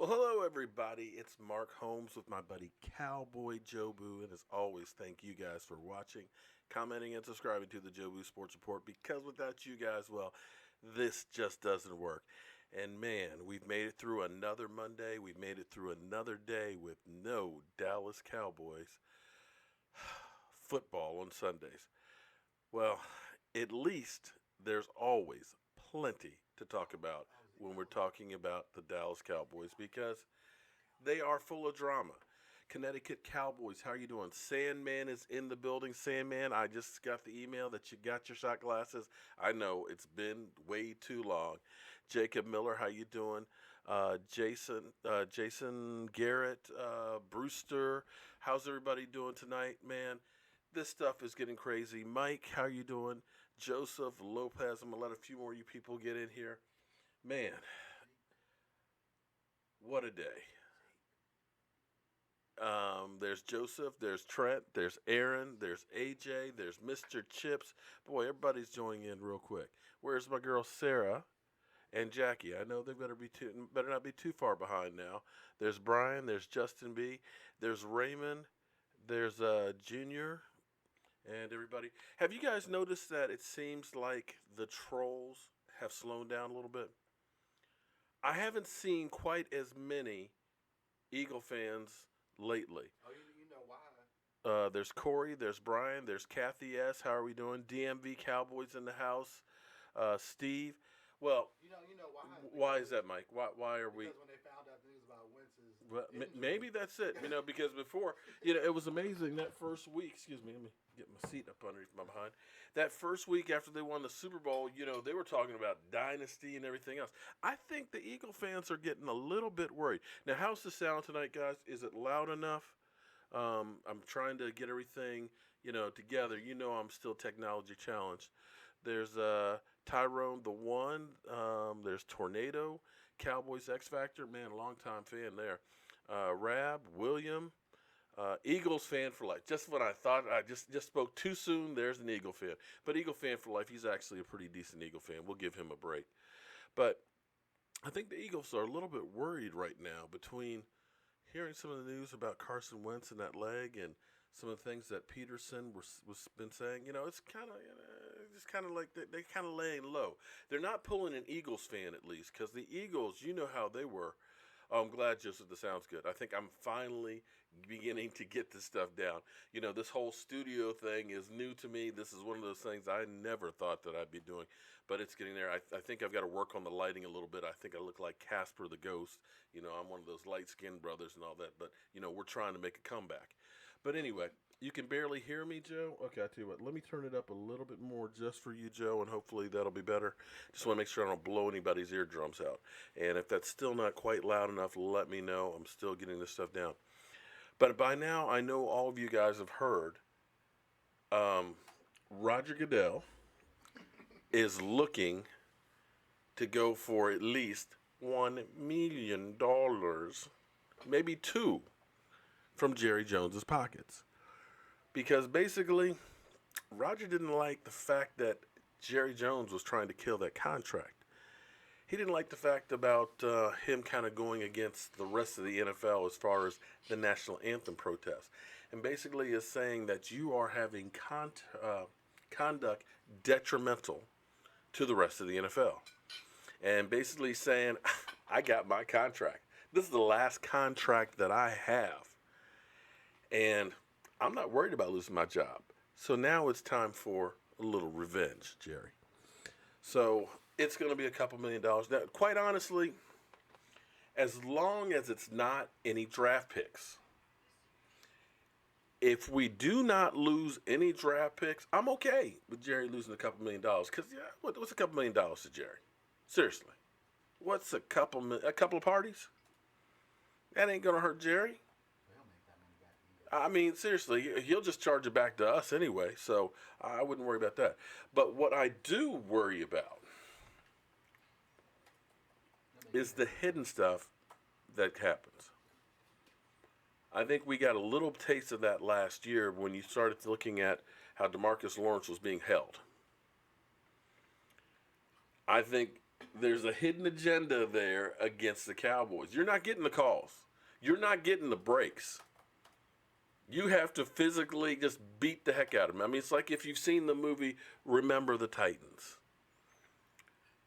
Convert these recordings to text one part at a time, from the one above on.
Well, hello, everybody. It's Mark Holmes with my buddy Cowboy Jobu. And as always, thank you guys for watching, commenting, and subscribing to the Jobu Sports Report because without you guys, well, this just doesn't work. And man, we've made it through another Monday. We've made it through another day with no Dallas Cowboys football on Sundays. Well, at least there's always plenty to talk about when we're talking about the Dallas Cowboys because they are full of drama. Connecticut Cowboys, how are you doing? Sandman is in the building. Sandman, I just got the email that you got your shot glasses. I know it's been way too long. Jacob Miller, how you doing? Jason Garrett, Brewster, how's everybody doing tonight, man? This stuff is getting crazy. Mike, how you doing? Joseph Lopez, I'm gonna let a few more of you people get in here. Man, what a day. There's Joseph, there's Trent, there's Aaron, there's AJ, there's Mr. Chips. Boy, everybody's joining in real quick. Where's my girl Sarah and Jackie? I know they better not be too far behind now. There's Brian, there's Justin B, there's Raymond, there's Junior, and everybody. Have you guys noticed that it seems like the trolls have slowed down a little bit? I haven't seen quite as many Eagle fans lately. Oh, you know why? There's Corey, there's Brian, there's Kathy S. How are we doing? DMV Cowboys in the house. Steve. Well, You know why? why is that, Mike? Why are we? Because when they found out news about Wentz's Well, injury, maybe that's it. Because before, it was amazing that first week. Excuse me, let me get my seat up underneath my behind. That first week after they won the Super Bowl, they were talking about dynasty and everything else. I think the Eagle fans are getting a little bit worried. Now, how's the sound tonight, guys? Is it loud enough? I'm trying to get everything, together. I'm still technology challenged. There's Tyrone the One. There's Tornado. Cowboys X Factor. Man, longtime fan there. Rab, William. Eagles fan for life. Just when I thought I just spoke too soon, there's an Eagle fan. But Eagle fan for life, he's actually a pretty decent Eagle fan. We'll give him a break. But I think the Eagles are a little bit worried right now between hearing some of the news about Carson Wentz and that leg and some of the things that Peterson was been saying. It's kind of just kind of like they kind of laying low. They're not pulling an Eagles fan at least because the Eagles, you know how they were. Oh, I'm glad, Joseph. This sounds good. I think I'm finally beginning to get this stuff down. This whole studio thing is new to me. This is one of those things I never thought that I'd be doing, but it's getting there. I think I've got to work on the lighting a little bit. I think I look like Casper the Ghost. I'm one of those light-skinned brothers and all that, but, we're trying to make a comeback. But anyway, you can barely hear me, Joe? Okay, I tell you what, let me turn it up a little bit more just for you, Joe, and hopefully that'll be better. Just want to make sure I don't blow anybody's eardrums out. And if that's still not quite loud enough, let me know. I'm still getting this stuff down. But by now, I know all of you guys have heard Roger Goodell is looking to go for at least $1 million, maybe two, from Jerry Jones's pockets. Because basically, Roger didn't like the fact that Jerry Jones was trying to kill that contract. He didn't like the fact about him kind of going against the rest of the NFL as far as the national anthem protest. And basically is saying that you are having conduct detrimental to the rest of the NFL. And basically saying, I got my contract. This is the last contract that I have. And I'm not worried about losing my job. So now it's time for a little revenge, Jerry. So it's going to be a couple $1 million. Now, quite honestly, as long as it's not any draft picks, if we do not lose any draft picks, I'm okay with Jerry losing a couple $1 million. Because what's a couple $1 million to Jerry? Seriously, what's a couple of parties? That ain't going to hurt Jerry. I mean, seriously, he'll just charge it back to us anyway, so I wouldn't worry about that. But what I do worry about is the hidden stuff that happens. I think we got a little taste of that last year when you started looking at how DeMarcus Lawrence was being held. I think there's a hidden agenda there against the Cowboys. You're not getting the calls. You're not getting the breaks. You have to physically just beat the heck out of them. I mean, it's like if you've seen the movie Remember the Titans.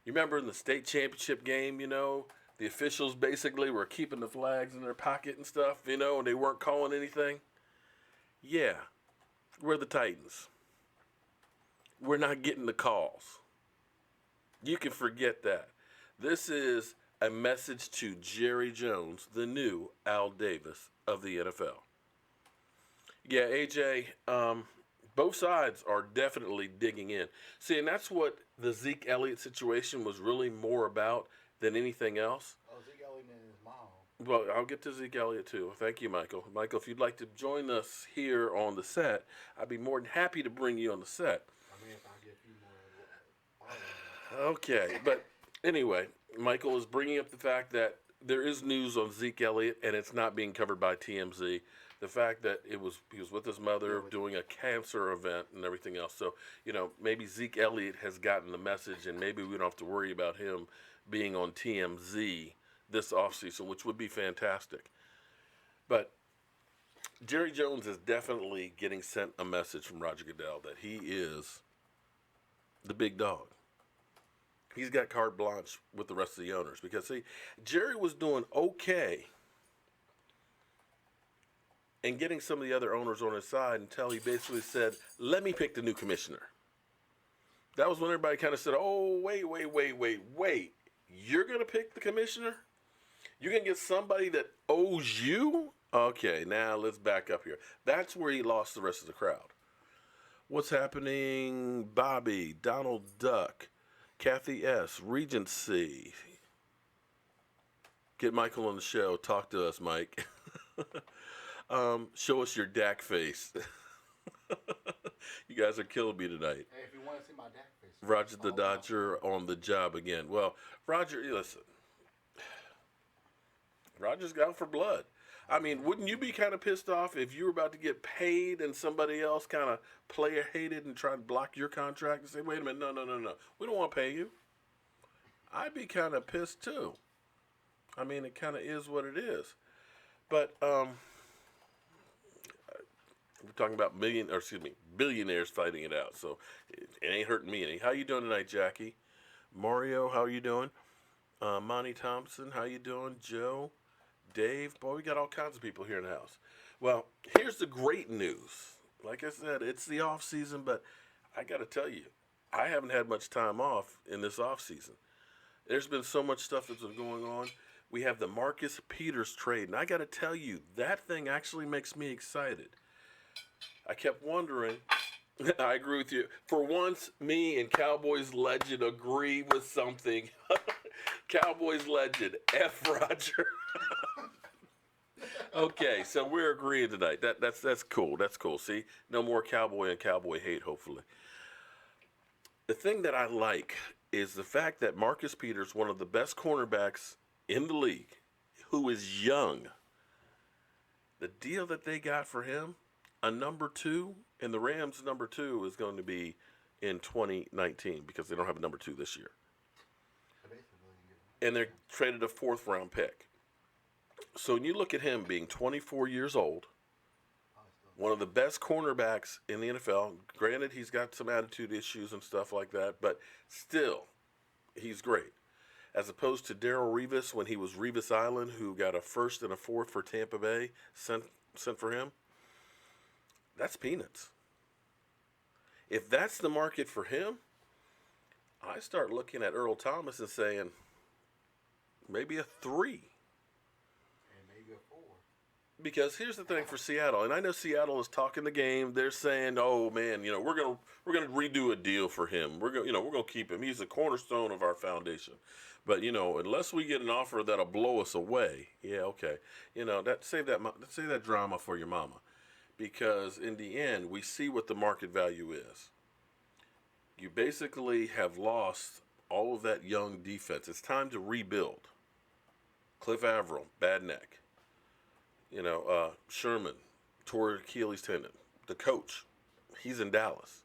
You remember in the state championship game, the officials basically were keeping the flags in their pocket and stuff, and they weren't calling anything? Yeah, we're the Titans. We're not getting the calls. You can forget that. This is a message to Jerry Jones, the new Al Davis of the NFL. Yeah, AJ, both sides are definitely digging in. See, and that's what the Zeke Elliott situation was really more about than anything else. Oh, Zeke Elliott and his mom. Well, I'll get to Zeke Elliott too. Thank you, Michael. Michael, if you'd like to join us here on the set, I'd be more than happy to bring you on the set. I mean, if I get a few more. Okay, but anyway, Michael is bringing up the fact that there is news on Zeke Elliott, and it's not being covered by TMZ. The fact that he was with his mother doing a cancer event and everything else. So, maybe Zeke Elliott has gotten the message, and maybe we don't have to worry about him being on TMZ this offseason, which would be fantastic. But Jerry Jones is definitely getting sent a message from Roger Goodell that he is the big dog. He's got carte blanche with the rest of the owners because, see, Jerry was doing okay and getting some of the other owners on his side until he basically said, let me pick the new commissioner. That was when everybody kind of said, oh, wait. You're going to pick the commissioner? You're going to get somebody that owes you? Okay, now let's back up here. That's where he lost the rest of the crowd. What's happening? Bobby, Donald Duck, Kathy S., Regency. Get Michael on the show. Talk to us, Mike. Show us your Dak face. You guys are killing me tonight. Hey, if you want to see my Dak face. Roger the Dodger on the job again. Well, Roger, listen. Roger's out for blood. I mean, wouldn't you be kind of pissed off if you were about to get paid and somebody else kind of player hated and tried to block your contract and say, wait a minute, no. We don't want to pay you. I'd be kind of pissed too. I mean, it kind of is what it is. But, we're talking about billionaires fighting it out, so it ain't hurting me any. How you doing tonight, Jackie? Mario, how you doing? Monty Thompson, how you doing? Joe, Dave, boy, we got all kinds of people here in the house. Well, here's the great news. Like I said, it's the off season, but I got to tell you, I haven't had much time off in this off season. There's been so much stuff that's been going on. We have the Marcus Peters trade, and I got to tell you, that thing actually makes me excited. I kept wondering, I agree with you. For once, me and Cowboys legend agree with something. Cowboys legend, F. Roger. Okay, so we're agreeing tonight. That's cool. That's cool. See, no more cowboy and cowboy hate, hopefully. The thing that I like is the fact that Marcus Peters, one of the best cornerbacks in the league, who is young, the deal that they got for him, a number 2, and the Rams' number 2 is going to be in 2019 because they don't have a number 2 this year. And they're traded a 4th round pick. So when you look at him being 24 years old, one of the best cornerbacks in the NFL, granted he's got some attitude issues and stuff like that, but still, he's great. As opposed to Darrelle Revis when he was Revis Island, who got a 1st and a 4th for Tampa Bay sent for him. That's peanuts. If that's the market for him, I start looking at Earl Thomas and saying, maybe a 3. And maybe a 4. Because here's the thing for Seattle, and I know Seattle is talking the game. They're saying, "Oh man, we're gonna redo a deal for him. We're gonna keep him. He's a cornerstone of our foundation." But unless we get an offer that'll blow us away, yeah, okay. Save that drama for your mama. Because in the end, we see what the market value is. You basically have lost all of that young defense. It's time to rebuild. Cliff Averill, bad neck. Sherman, tore Achilles tendon. The coach, he's in Dallas.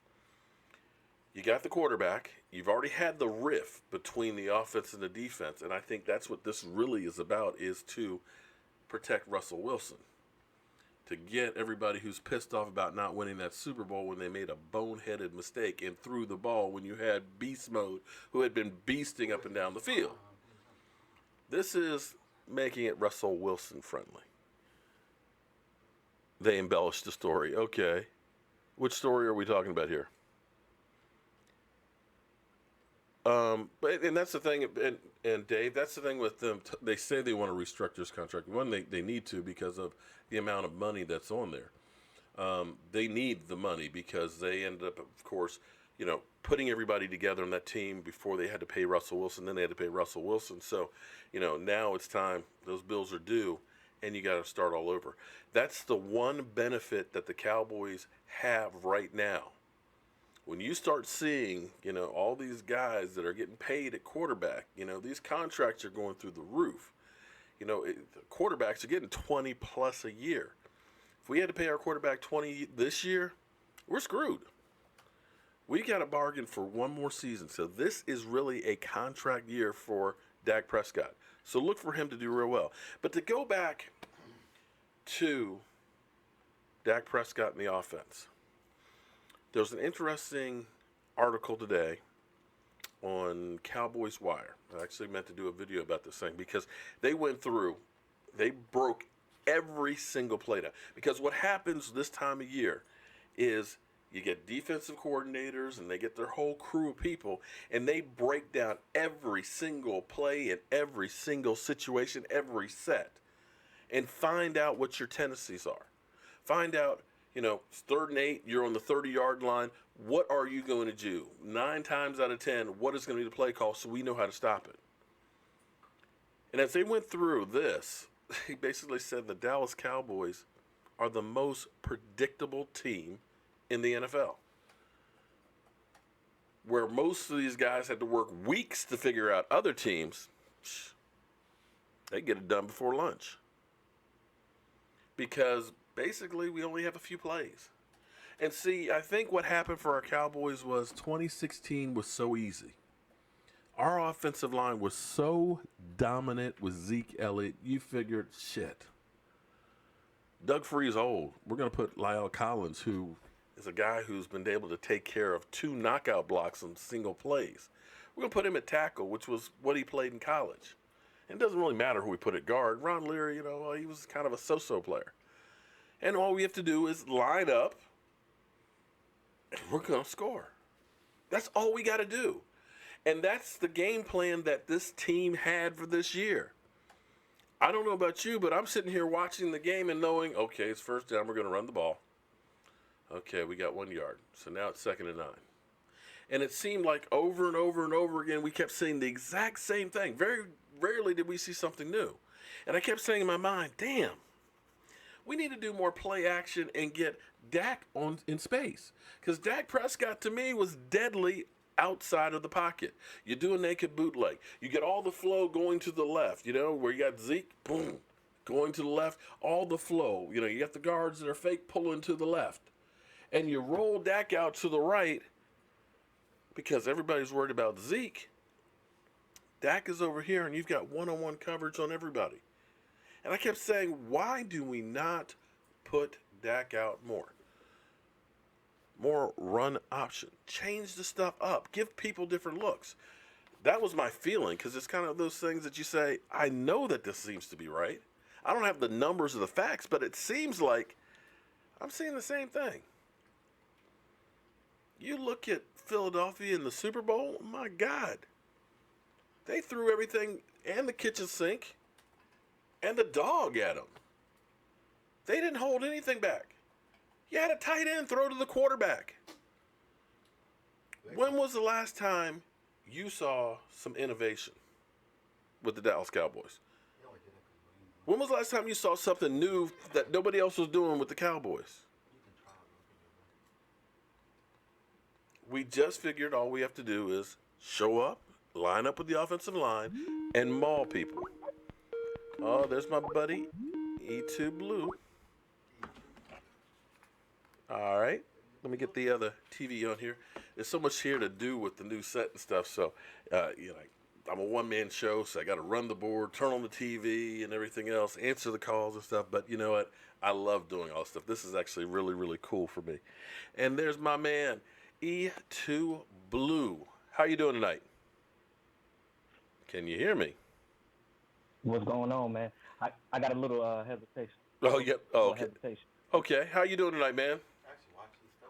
You got the quarterback. You've already had the rift between the offense and the defense, and I think that's what this really is about, is to protect Russell Wilson. To get everybody who's pissed off about not winning that Super Bowl when they made a boneheaded mistake and threw the ball when you had beast mode who had been beasting up and down the field. This is making it Russell Wilson friendly. They embellished the story. Okay. Which story are we talking about here? And that's the thing, and Dave, that's the thing with them. They say they want to restructure this contract. One, they need to because of the amount of money that's on there. They need the money because they ended up, of course, putting everybody together on that team before they had to pay Russell Wilson. Then they had to pay Russell Wilson. So, now it's time. Those bills are due, and you got to start all over. That's the one benefit that the Cowboys have right now. When you start seeing, all these guys that are getting paid at quarterback, these contracts are going through the roof. Quarterbacks are getting 20 plus a year. If we had to pay our quarterback 20 this year, we're screwed. We got a bargain for one more season. So this is really a contract year for Dak Prescott. So look for him to do real well. But to go back to Dak Prescott and the offense, there's an interesting article today on Cowboys Wire. I actually meant to do a video about this thing because they broke every single play down. Because what happens this time of year is you get defensive coordinators and they get their whole crew of people and they break down every single play and every single situation, every set, and find out what your tendencies are. Find out, it's 3rd and 8, you're on the 30-yard line. What are you going to do? 9 times out of 10, what is going to be the play call so we know how to stop it? And as they went through this, he basically said the Dallas Cowboys are the most predictable team in the NFL. Where most of these guys had to work weeks to figure out other teams, they get it done before lunch. Because basically we only have a few plays. And see, I think what happened for our Cowboys was 2016 was so easy. Our offensive line was so dominant with Zeke Elliott, you figured, shit. Doug Free's old. We're going to put Lyle Collins, who is a guy who's been able to take care of 2 knockout blocks on single plays. We're going to put him at tackle, which was what he played in college. And it doesn't really matter who we put at guard. Ron Leary, he was kind of a so-so player. And all we have to do is line up, and we're going to score. That's all we got to do. And that's the game plan that this team had for this year. I don't know about you, but I'm sitting here watching the game and knowing, okay, it's 1st down, we're going to run the ball. Okay, we got 1 yard. So now it's 2nd and 9. And it seemed like over and over and over again, we kept saying the exact same thing. Very rarely did we see something new. And I kept saying in my mind, damn, we need to do more play action and get Dak in space. Because Dak Prescott, to me, was deadly outside of the pocket. You do a naked bootleg. You get all the flow going to the left, where you got Zeke, boom, going to the left, all the flow. You got the guards that are fake pulling to the left. And you roll Dak out to the right because everybody's worried about Zeke. Dak is over here, and you've got one-on-one coverage on everybody. And I kept saying, why do we not put Dak out more? More run option. Change the stuff up. Give people different looks. That was my feeling, because it's kind of those things that you say, I know that this seems to be right. I don't have the numbers or the facts, but it seems like I'm seeing the same thing. You look at Philadelphia in the Super Bowl, my God. They threw everything and the kitchen sink and the dog at them. They didn't hold anything back. You had a tight end throw to the quarterback. When was the last time you saw some innovation with the Dallas Cowboys? When was the last time you saw something new that nobody else was doing with the Cowboys? We just figured all we have to do is show up, line up with the offensive line, and maul people. Oh, there's my buddy, E2 Blue. All right. Let me get the other TV on here. There's so much here to do with the new set and stuff. So, I'm a one-man show, so I got to run the board, turn on the TV and everything else, answer the calls and stuff. But you know what? I love doing all this stuff. This is actually really, really cool for me. And there's my man, E2 Blue. How you doing tonight? Can you hear me? What's going on, man? I got a little hesitation. Oh, yep. Oh, okay. Hesitation. Okay. How you doing tonight, man?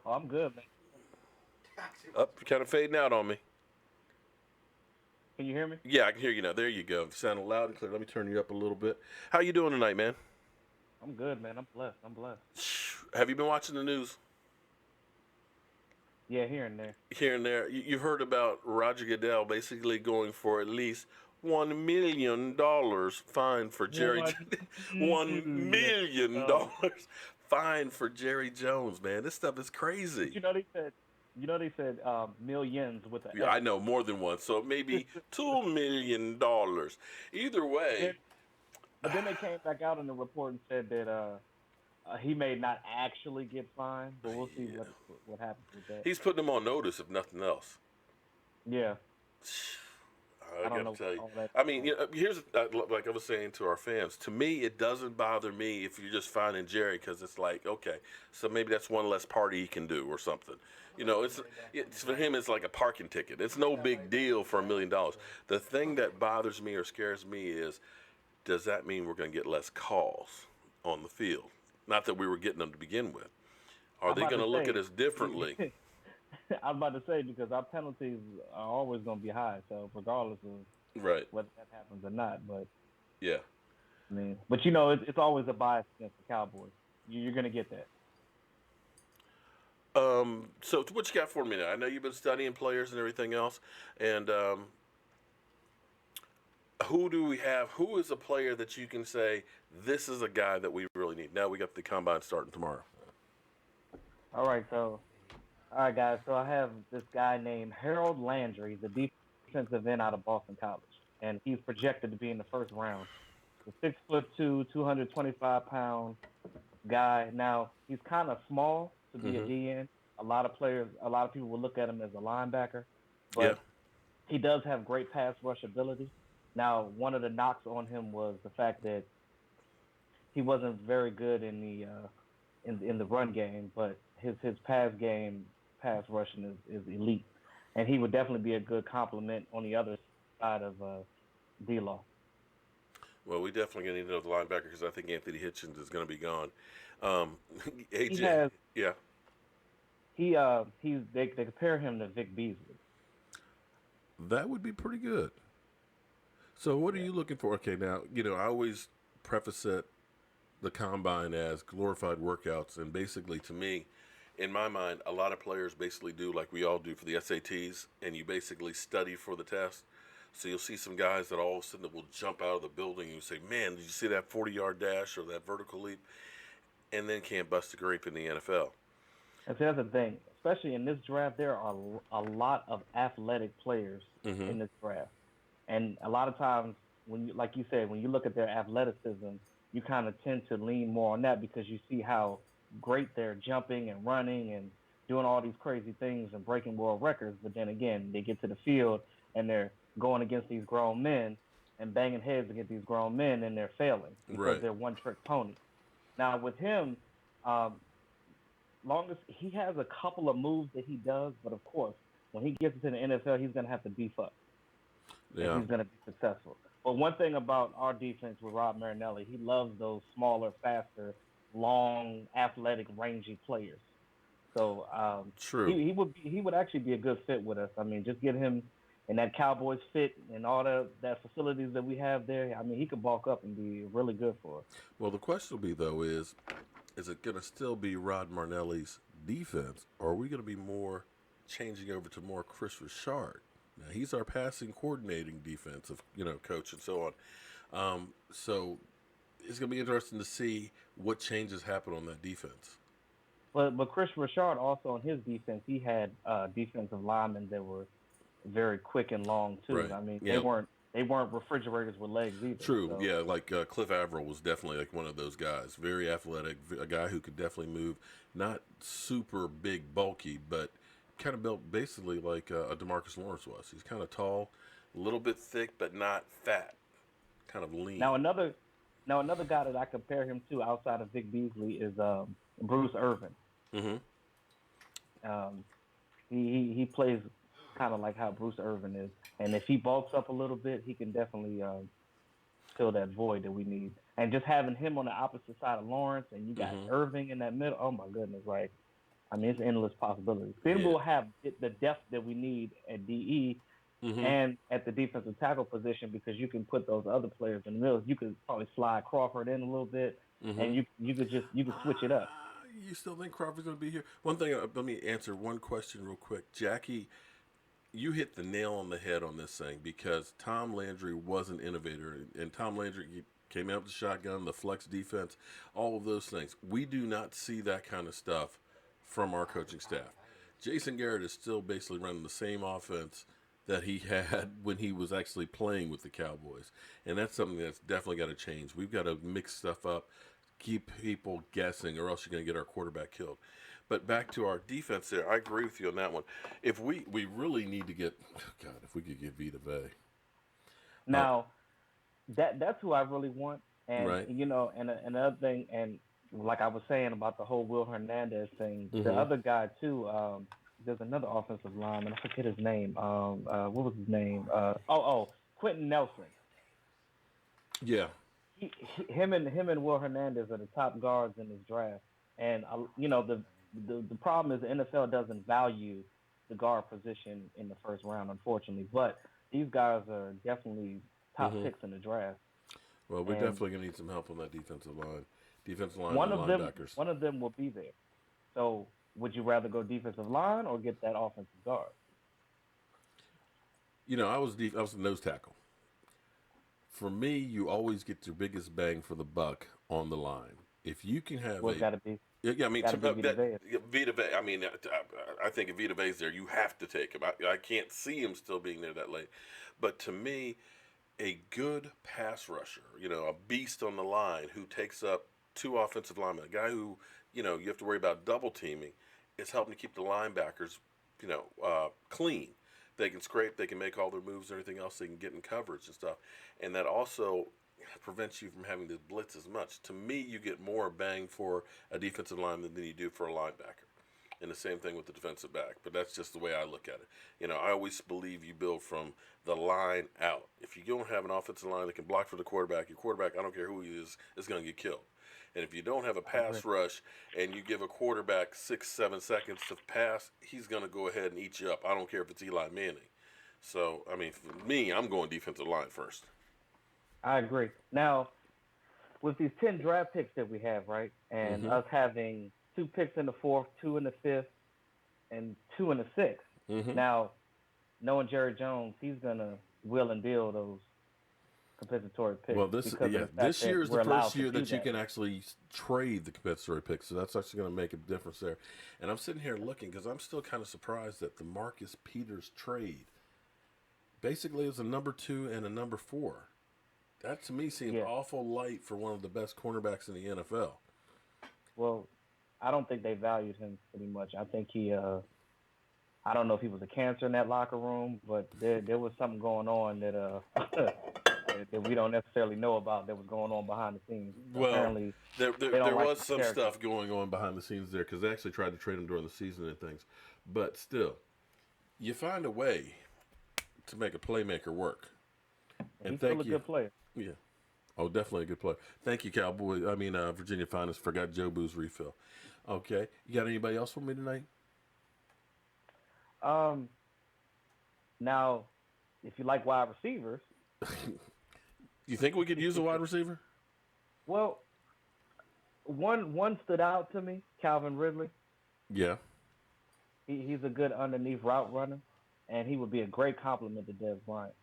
Oh, I'm good, man. Up, kind of fading out on me. Can you hear me? Yeah, I can hear you now. There you go. You sound loud and clear. Let me turn you up a little bit. How you doing tonight, man? I'm good, man. I'm blessed. Have you been watching the news? Yeah, here and there. Here and there. You've heard about Roger Goodell basically going for at least $1 million fine for Jerry. $1 million fine for Jerry Jones, man. This stuff is crazy. They said millions with the. Yeah, I know, more than one. So maybe $2 million. Either way. But then they came back out in the report and said that he may not actually get fined, but we'll see what happens with that. He's putting them on notice, if nothing else. Yeah. I gotta tell you. I mean, here's like I was saying to our fans. To me, it doesn't bother me if you're just finding Jerry, because it's like, okay, so maybe that's one less party he can do or something. It's for him. It's like a parking ticket. It's no big deal for $1 million. The thing that bothers me or scares me is, does that mean we're going to get less calls on the field? Not that we were getting them to begin with. Are they going to look at us differently? I was about to say, because our penalties are always going to be high, so regardless of whether that happens or not. But yeah, I mean, but it's always a bias against the Cowboys. You're going to get that. So what you got for me now? I know you've been studying players and everything else, and who do we have? Who is a player that you can say, this is a guy that we really need? Now we got the combine starting tomorrow. All right, guys. So I have this guy named Harold Landry, the defensive end out of Boston College, and he's projected to be in the first round. The 6'2", 225-pound guy. Now he's kind of small to be a DN. A lot of people will look at him as a linebacker, but he does have great pass rush ability. Now, one of the knocks on him was the fact that he wasn't very good in the run game, but his pass rushing is elite, and he would definitely be a good complement on the other side of D-Law. Well, we definitely going to need another linebacker, because I think Anthony Hitchens is going to be gone. AJ, they compare him to Vic Beasley. That would be pretty good. So what are you looking for? Okay, now, I always preface the combine as glorified workouts, and basically, to me, in my mind, a lot of players basically do like we all do for the SATs, and you basically study for the test. So you'll see some guys that all of a sudden will jump out of the building and you say, man, did you see that 40-yard dash or that vertical leap? And then can't bust a grape in the NFL. And see, that's the thing. Especially in this draft, there are a lot of athletic players in this draft. And a lot of times, like you said, when you look at their athleticism, you kind of tend to lean more on that, because you see how great they're jumping and running and doing all these crazy things and breaking world records. But then again, they get to the field and they're going against these grown men and banging heads against these grown men, and they're failing because they're one-trick ponies. Now, with him, long as he has a couple of moves that he does, but of course, when he gets into the NFL, he's going to have to beef up. Yeah. He's going to be successful. But one thing about our defense with Rob Marinelli, he loves those smaller, faster, long, athletic, rangy players. So true. He would actually be a good fit with us. I mean, just get him in that Cowboys fit and all that facilities that we have there. I mean, he could bulk up and be really good for us. Well, the question will be, though, is it going to still be Rod Marinelli's defense, or are we going to be more changing over to more Chris Richard? Now, he's our passing coordinating defensive, coach and so on. So it's going to be interesting to see what changes happen on that defense. But Chris Richard also on his defense, he had defensive linemen that were very quick and long too. Right. I mean, yeah. they they weren't refrigerators with legs either. True, So. yeah, like Cliff Averill was definitely like one of those guys. Very athletic, a guy who could definitely move. Not super big, bulky, but kind of built basically like a DeMarcus Lawrence was. He's kind of tall, a little bit thick, but not fat. Kind of lean. Now another guy that I compare him to outside of Vic Beasley is Bruce Irvin. Mm-hmm. Um, he plays kind of like how Bruce Irvin is, and if he bulks up a little bit, he can definitely fill that void that we need. And just having him on the opposite side of Lawrence, and you got Mm-hmm. Irving in that middle. Oh my goodness! Like, I mean, it's endless possibilities. Then Yeah. we'll have the depth that we need at DE Mm-hmm. and at the defensive tackle position because you can put those other players in the middle. You could probably slide Crawford in a little bit, Mm-hmm. and you could switch it up. You still think Crawford's going to be here? One thing, let me answer one question real quick. Jackie, you hit the nail on the head on this thing because Tom Landry was an innovator, and Tom Landry came out with the shotgun, the flex defense, all of those things. We do not see that kind of stuff from our coaching staff. Jason Garrett is still basically running the same offense that he had when he was actually playing with the Cowboys, and that's something that's definitely got to change. We've got to mix stuff up, keep people guessing, or else you're going to get our quarterback killed. But back to our defense there, I agree with you on that one. If we really need to get, God, if we could get Vita Vea. Now, that's who I really want. And Right. and another thing, and like I was saying about the whole Will Hernandez thing, the Mhm. other guy too. There's another offensive lineman. I forget his name. What was his name? Quentin Nelson. Yeah. Him and Will Hernandez are the top guards in this draft. And the problem is the NFL doesn't value the guard position in the first round, unfortunately. But these guys are definitely top Mhm. picks in the draft. Well, we're And definitely going to need some help on that defensive line one and of them linebackers. one of them will be there. So would you rather go defensive line or get that offensive guard? I was a nose tackle. For me, you always get your biggest bang for the buck on the line. If you can have Well, it's yeah, I mean, gotta be Vita Vea. Vita Vea. I mean, I think if Vita Vea's there, you have to take him. I can't see him still being there that late. But to me, a good pass rusher, a beast on the line who takes up two offensive linemen, a guy who, you have to worry about double teaming, is helping to keep the linebackers, clean. They can scrape, they can make all their moves and everything else, they can get in coverage and stuff. And that also prevents you from having to blitz as much. To me, you get more bang for a defensive lineman than you do for a linebacker. And the same thing with the defensive back. But that's just the way I look at it. I always believe you build from the line out. If you don't have an offensive line that can block for the quarterback, your quarterback, I don't care who he is going to get killed. And if you don't have a I agree. pass rush and you give a quarterback 6, 7 seconds to pass, he's going to go ahead and eat you up. I don't care if it's Eli Manning. So, I mean, for me, I'm going defensive line first. I agree. Now, with these 10 draft picks that we have, right, and Mm-hmm. us having 2 picks in the fourth, 2 in the fifth, and 2 in the sixth. Mm-hmm. Now, knowing Jerry Jones, he's gonna will and deal those compensatory picks Well, this because of the fact this that year is we're the allowed first to year do that you that. can actually trade the compensatory picks, so that's actually going to make a difference there. And I'm sitting here looking because I'm still kind of surprised that the Marcus Peters trade basically is a number 2 and a number 4. That to me seems Yeah. awful light for one of the best cornerbacks in the NFL. Well, I don't think they valued him pretty much. I think I don't know if he was a cancer in that locker room, but there was something going on that that we don't necessarily know about that was going on behind the scenes. Well, Apparently, there they don't like was his some character. stuff going on behind the scenes there because they actually tried to trade him during the season and things. But still, you find a way to make a playmaker work. And He's still thank a you. good player. Yeah. Oh, definitely a good player. Thank you, Cowboy. Virginia Finest. Forgot Joe Boo's refill. Okay. You got anybody else for me tonight? Um, Now, if you like wide receivers, You think we could use a wide receiver? well, one stood out to me, Calvin Ridley. Yeah. He's a good underneath route runner, and he would be a great complement to Dez Bryant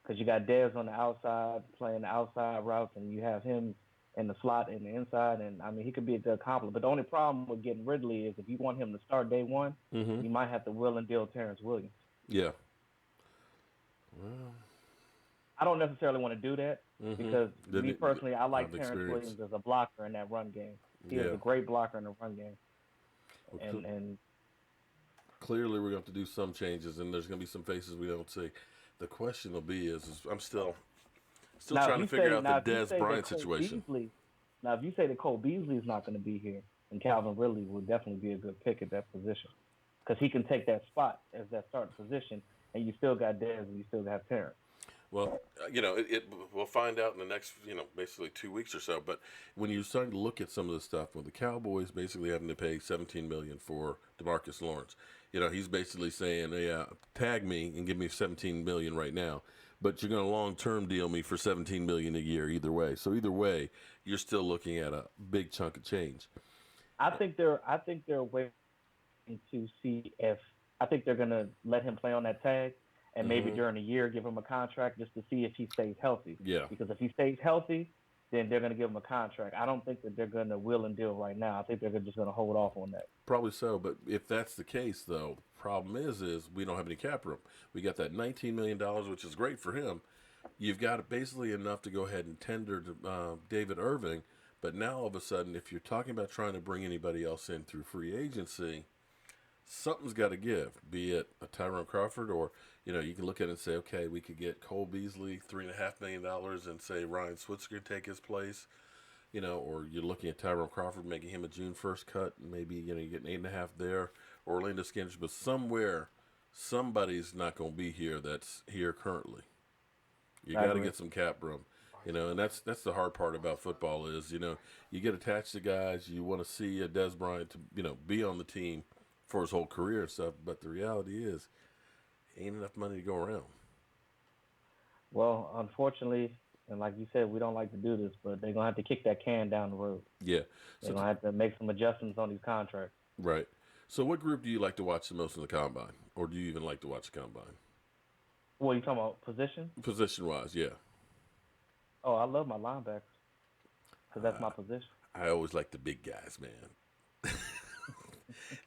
because you got Dez on the outside playing the outside routes, and you have him in the slot and the inside, and I mean he could be a good complement. But the only problem with getting Ridley is if you want him to start day one, Mm-hmm. you might have to will and deal Terrence Williams. Yeah. Well, I don't necessarily want to do that because Didn't me it- personally, I like I've Terrence experienced. Williams as a blocker in that run game. He is Yeah. a great blocker in the run game, Well, and clearly, we're going to have to do some changes, and there's going to be some faces we don't see. The question will be is I'm still now if trying to you figure say out the now if you Dez say that Bryant Cole situation. Beasley, now if you say that Cole Beasley is not going to be here, then Calvin Ridley will definitely be a good pick at that position because he can take that spot as that starting position, and you still got Dez and you still got Terrence. Well, we'll find out in the next, basically 2 weeks or so. But when you're starting to look at some of the stuff, with the Cowboys basically having to pay $17 million for DeMarcus Lawrence, he's basically saying, "Yeah, tag me and give me $17 million right now, but you're going to long-term deal me for $17 million a year either way." So either way, you're still looking at a big chunk of change. I think they're waiting to see if I think they're gonna let him play on that tag and maybe Hmm. during the year give him a contract just to see if he stays healthy. Yeah. Because if he stays healthy, then they're gonna give him a contract. I don't think that they're gonna will and deal right now. I think they're just gonna hold off on that. Probably so, but if that's the case, though, problem is we don't have any cap room. We got that $19 million, which is great for him. You've got basically enough to go ahead and tender to David Irving, but now all of a sudden, if you're talking about trying to bring anybody else in through free agency, something's got to give. Be it a Tyrone Crawford, or you can look at it and say, okay, we could get Cole Beasley $3.5 million, and say Ryan Switzer could take his place. Or you're looking at Tyrone Crawford, making him a June 1st cut. Maybe, you get an 8.5 there. Orlando Skins, but somewhere, somebody's not going to be here that's here currently. You I got to agree. get some cap room, and that's the hard part about football is, you get attached to guys. You want to see a Des Bryant to, be on the team for his whole career and stuff. But the reality is, ain't enough money to go around. Well, unfortunately, and like you said, we don't like to do this, but they're gonna have to kick that can down the road. Yeah. They're So gonna have to make some adjustments on these contracts. right. So what group do you like to watch the most in the combine, or do you even like to watch the combine? What are you talking about? Position? Position wise, yeah. Oh, I love my linebackers because that's my position. I always like the big guys, man.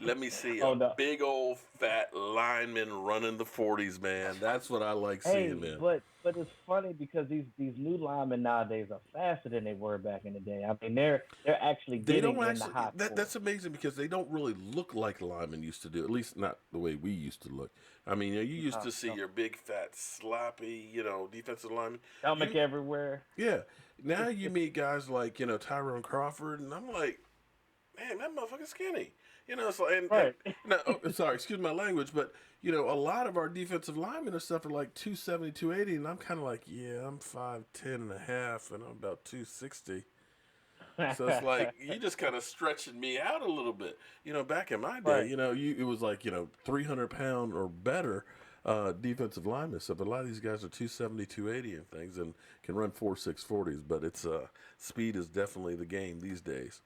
Let me see Oh a no. big old fat lineman running the 40s, man. That's what I like seeing, Hey, man. but it's funny because these new linemen nowadays are faster than they were back in the day. I mean, they're actually They getting don't in the actually. hot spots. That's amazing because they don't really look like linemen used to do. At least not the way we used to look. I mean, you used to see No. your big fat sloppy, defensive lineman. Stomach You everywhere. Yeah. Now you meet guys like, Tyrone Crawford, and I'm like, man, that motherfucker's skinny. It's like, and Right. no, sorry, excuse my language, but, a lot of our defensive linemen and stuff are like 270, 280, and I'm kind of like, yeah, I'm 5'10 and a half, and I'm about 260. So it's like, you just kind of stretching me out a little bit. Back in my day, Right. it was like, 300-pound or better defensive linemen. So, but a lot of these guys are 270, 280 and things and can run 4.6 40s. But it's speed is definitely the game these days.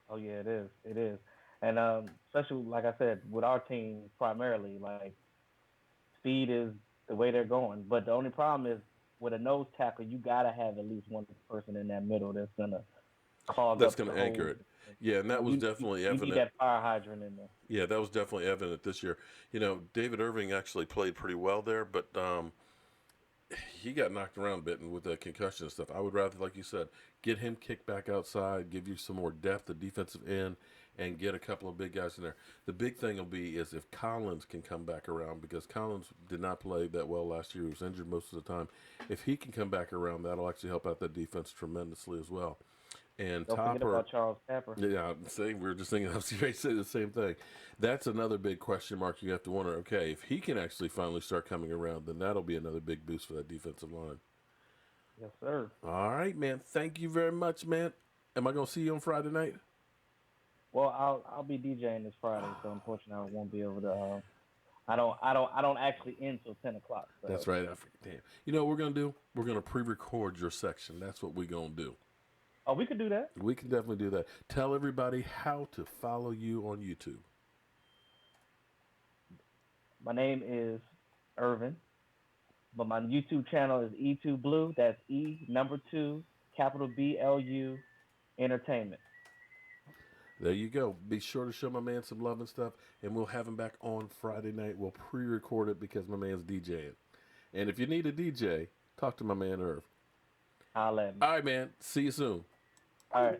Oh yeah, it is. It is. And especially like I said, with our team primarily, like speed is the way they're going. But the only problem is with a nose tackle, you gotta have at least one person in that middle that's gonna clog That's up going the to anchor holes. it. Yeah, and that was definitely You need evident. that fire hydrant in there. Yeah, that was definitely evident this year. David Irving actually played pretty well there, but he got knocked around a bit and with the concussion and stuff. I would rather, like you said, get him kicked back outside, give you some more depth at defensive end, and get a couple of big guys in there. The big thing will be is if Collins can come back around, because Collins did not play that well last year. He was injured most of the time. If he can come back around, that'll actually help out that defense tremendously as well. And Don't forget Topper, about Charles Tapper. yeah, I'm saying we were just thinking. I was going to say the same thing. That's another big question mark. You have to wonder. Okay, if he can actually finally start coming around, then that'll be another big boost for that defensive line. Yes, sir. All right, man. Thank you very much, man. Am I going to see you on Friday night? Well, I'll be DJing this Friday, so unfortunately I won't be able to. I don't actually end till 10 o'clock. That's So. right. I forget. Damn. You know what we're going to do? We're going to pre-record your section. That's what we're going to do. Oh, we could do that. We can definitely do that. Tell everybody how to follow you on YouTube. My name is Irvin, but my YouTube channel is E2Blue. That's E2 capital BLU Entertainment. There you go. Be sure to show my man some love and stuff, and we'll have him back on Friday night. We'll pre-record it because my man's DJing. And if you need a DJ, Talk to my man Irv. I'll let me. All right, man. See you soon. All right.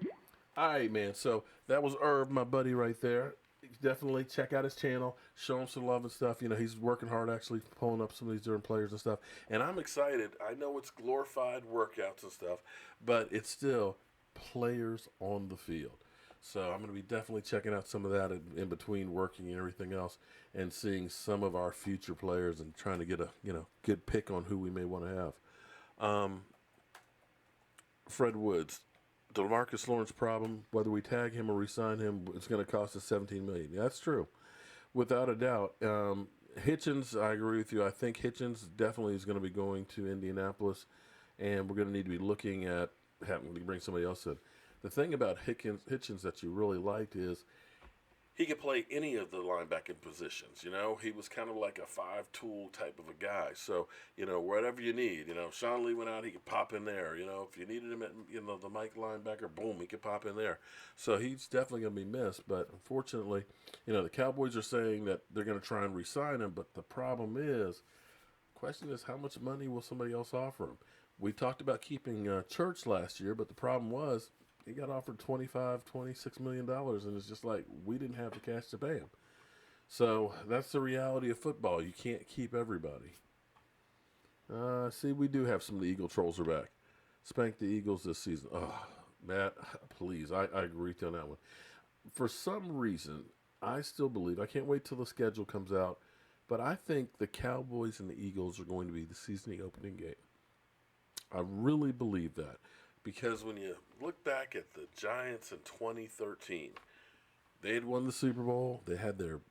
All right, man. So that was Irv, my buddy, right there. Definitely check out his channel. Show him some love and stuff. You know, he's working hard, actually pulling up some of these different players and stuff. And I'm excited. I know it's glorified workouts and stuff, but it's still players on the field. So I'm going to be definitely checking out some of that in between working and everything else, and seeing some of our future players and trying to get a good pick on who we may want to have. Fred Woods. DeMarcus Lawrence problem, whether we tag him or re-sign him, it's going to cost us $17 million. Yeah, that's true, without a doubt. Hitchens, I agree with you. I think Hitchens definitely is going to be going to Indianapolis, and we're going to need to be looking at having to bring somebody else in. The thing about Hitchens that you really liked is he could play any of the linebacking positions. You know, he was kind of like a five-tool type of a guy. So, whatever you need. Sean Lee went out, he could pop in there. If you needed him at, the Mike linebacker, boom, he could pop in there. So he's definitely going to be missed. But unfortunately, the Cowboys are saying that they're going to try and re-sign him. But the problem is, question is, how much money will somebody else offer him? We talked about keeping Church last year, but the problem was, he got offered $26 million, and it's just like we didn't have the cash to pay him. So that's the reality of football. You can't keep everybody. See, we do have some of the Eagle trolls are back. Spank the Eagles this season. Oh, Matt, please. I agree with you on that one. For some reason, I still believe, I can't wait till the schedule comes out, but I think the Cowboys and the Eagles are going to be the season opening game. I really believe that. Because when you look back at the Giants in 2013, they had won the Super Bowl. They had their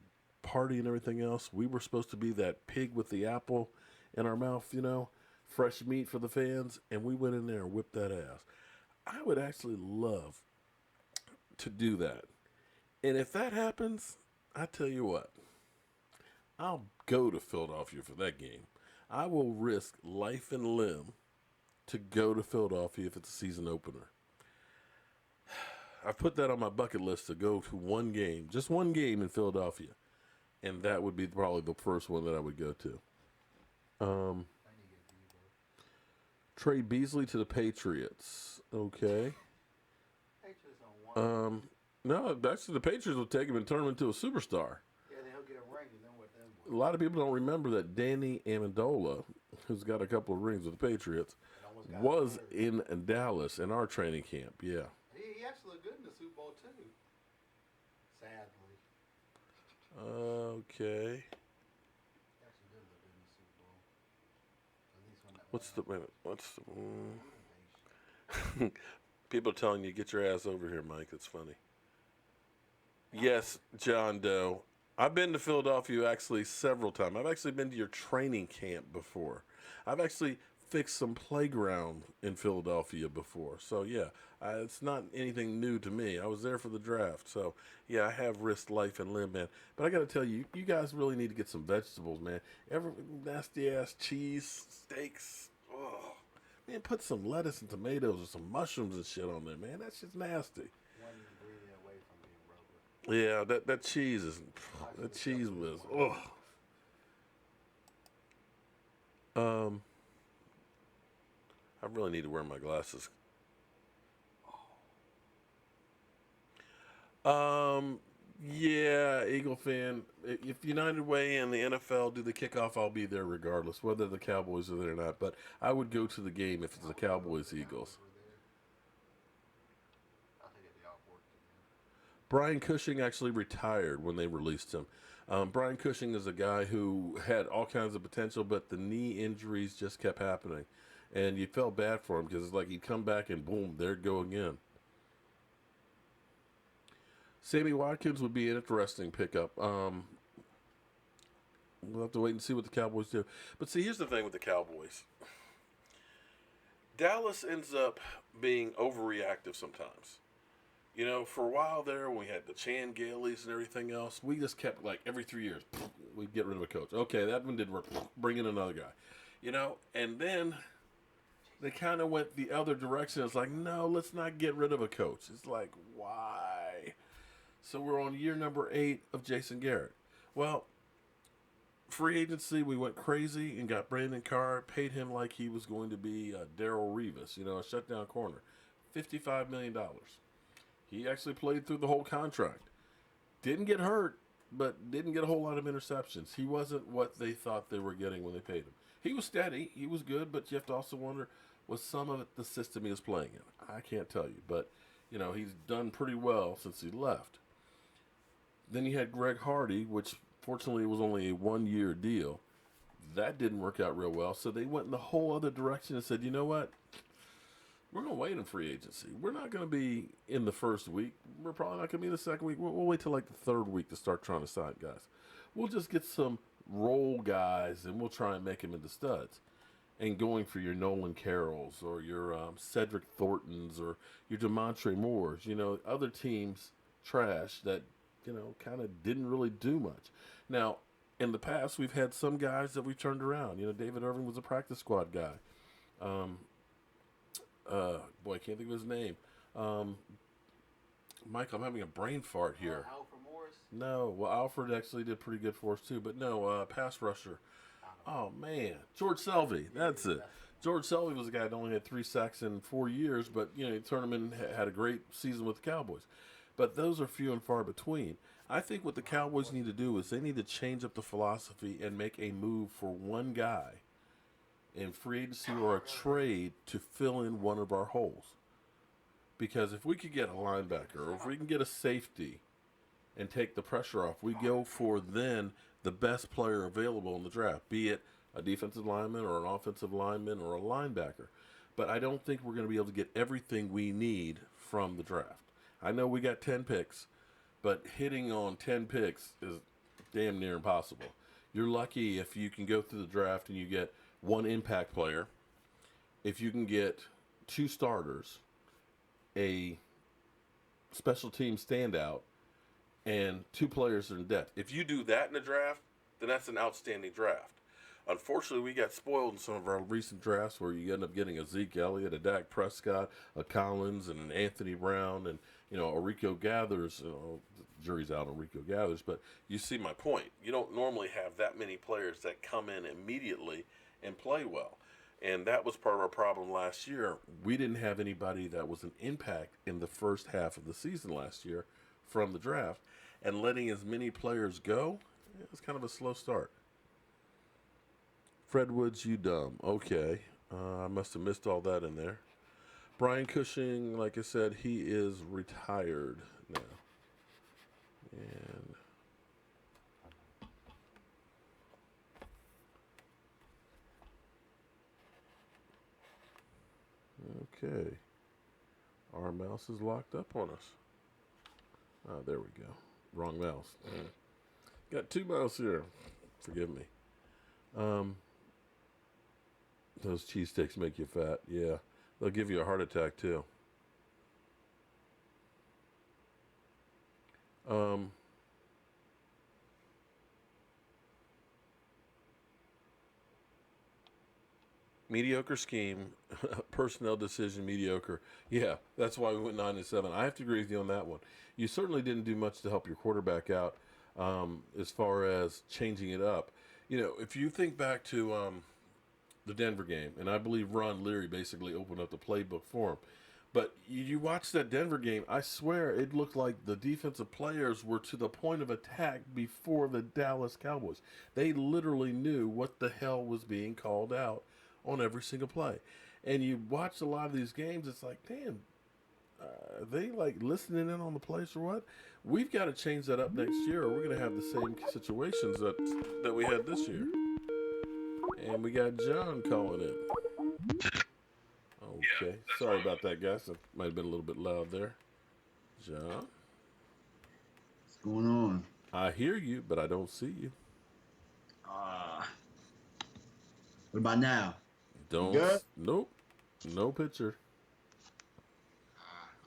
party and everything else. We were supposed to be that pig with the apple in our mouth, fresh meat for the fans, and we went in there and whipped that ass. I would actually love to do that. And if that happens, I tell you what, I'll go to Philadelphia for that game. I will risk life and limb to go to Philadelphia if it's a season opener. I've put that on my bucket list to go to one game, just one game in Philadelphia, and that would be probably the first one that I would go to. Trade Beasley to the Patriots. Okay. No, actually the Patriots will take him and turn him into a superstar. Yeah, then he'll get a ring, and then what then? A lot of people don't remember that Danny Amendola, who's got a couple of rings with the Patriots, was in Dallas in our training camp. Yeah. He actually looked good in the Super Bowl too. Sadly. Okay. He actually did look good in the Super Bowl. At least when that. What's the? People are telling you, get your ass over here, Mike. It's funny. Yes, John Doe. I've been to Philadelphia actually several times. I've actually been to your training camp before. I've actually fixed some playground in Philadelphia before. So, yeah, it's not anything new to me. I was there for the draft. So, yeah, I have risked life and limb, man. But I got to tell you, you guys really need to get some vegetables, man. Nasty-ass cheese, steaks. Oh, man, put some lettuce and tomatoes or some mushrooms and shit on there, man. That shit's nasty. One ingredient away from being broken. Yeah, that cheese is, that cheese was, I really need to wear my glasses. Yeah, Eagle fan. If United Way and the NFL do the kickoff, I'll be there regardless, whether the Cowboys are there or not. But I would go to the game if it's the Cowboys Eagles. I think it'd be awkward. Brian Cushing actually retired when they released him. Brian Cushing is a guy who had all kinds of potential, but the knee injuries just kept happening. And you felt bad for him because it's like he'd come back and boom, there'd go again. Sammy Watkins would be an interesting pickup. We'll have to wait and see what the Cowboys do. But see, here's the thing with the Cowboys. Dallas ends up being overreactive sometimes. For a while there, when we had the Chan Galeys and everything else, we just kept, like, every 3 years, we'd get rid of a coach. Okay, that one didn't work. Bring in another guy. And then they kind of went the other direction. It's like, no, let's not get rid of a coach. It's like, why? So we're on year number 8 of Jason Garrett. Well, free agency, we went crazy and got Brandon Carr, paid him like he was going to be Darrell Revis, a shutdown corner. $55 million. He actually played through the whole contract. Didn't get hurt, but didn't get a whole lot of interceptions. He wasn't what they thought they were getting when they paid him. He was steady. He was good, but you have to also wonder, was some of it the system he was playing in? I can't tell you, but, he's done pretty well since he left. Then you had Greg Hardy, which fortunately was only a 1-year deal. That didn't work out real well, so they went in the whole other direction and said, you know what? We're going to wait in free agency. We're not going to be in the first week. We're probably not going to be in the second week. We'll wait till like the third week to start trying to sign guys. We'll just get some role guys, and we'll try and make them into studs. And going for your Nolan Carrolls or your Cedric Thorntons or your DeMontre Moores, other teams trash that, kind of didn't really do much. Now, in the past, we've had some guys that we've turned around. David Irving was a practice squad guy. I can't think of his name. Mike, I'm having a brain fart here. Alfred Morris? No, well, Alfred actually did pretty good for us too, but no, pass rusher. Oh man, George Selvey. That's it. George Selvey was a guy that only had 3 sacks in 4 years, but he turned him in, had a great season with the Cowboys. But those are few and far between. I think what the Cowboys need to do is they need to change up the philosophy and make a move for one guy in free agency or a trade to fill in one of our holes. Because if we could get a linebacker or if we can get a safety and take the pressure off, we go for then the best player available in the draft, be it a defensive lineman or an offensive lineman or a linebacker. But I don't think we're going to be able to get everything we need from the draft. I know we got 10 picks, but hitting on 10 picks is damn near impossible. You're lucky if you can go through the draft and you get one impact player, if you can get 2 starters, a special team standout, and 2 players in depth. If you do that in a draft, then that's an outstanding draft. Unfortunately, we got spoiled in some of our recent drafts where you end up getting a Zeke Elliott, a Dak Prescott, a Collins, and an Anthony Brown, and a Rico Gathers. The jury's out on Rico Gathers, but you see my point. You don't normally have that many players that come in immediately and play well. And that was part of our problem last year. We didn't have anybody that was an impact in the first half of the season last year from the draft. And letting as many players go, it was kind of a slow start. Fred Woods, you dumb. Okay. I must have missed all that in there. Brian Cushing, like I said, he is retired now. And okay. Our mouse is locked up on us. Oh, there we go. Wrong mouse. Got 2 mice here. Forgive me. Those cheese sticks make you fat. Yeah. They'll give you a heart attack too. Mediocre scheme, personnel decision mediocre. Yeah, that's why we went 9-7. I have to agree with you on that one. You certainly didn't do much to help your quarterback out as far as changing it up. If you think back to the Denver game, and I believe Ron Leary basically opened up the playbook for him. But you watch that Denver game, I swear it looked like the defensive players were to the point of attack before the Dallas Cowboys. They literally knew what the hell was being called out on every single play. And you watch a lot of these games, it's like, damn, are they like listening in on the plays or what? We've got to change that up next year, or we're going to have the same situations that we had this year. And we got John calling in. Okay, sorry about that, guys. That might have been a little bit loud there. John? What's going on? I hear you, but I don't see you. What about now? Don't. Good? Nope. No picture.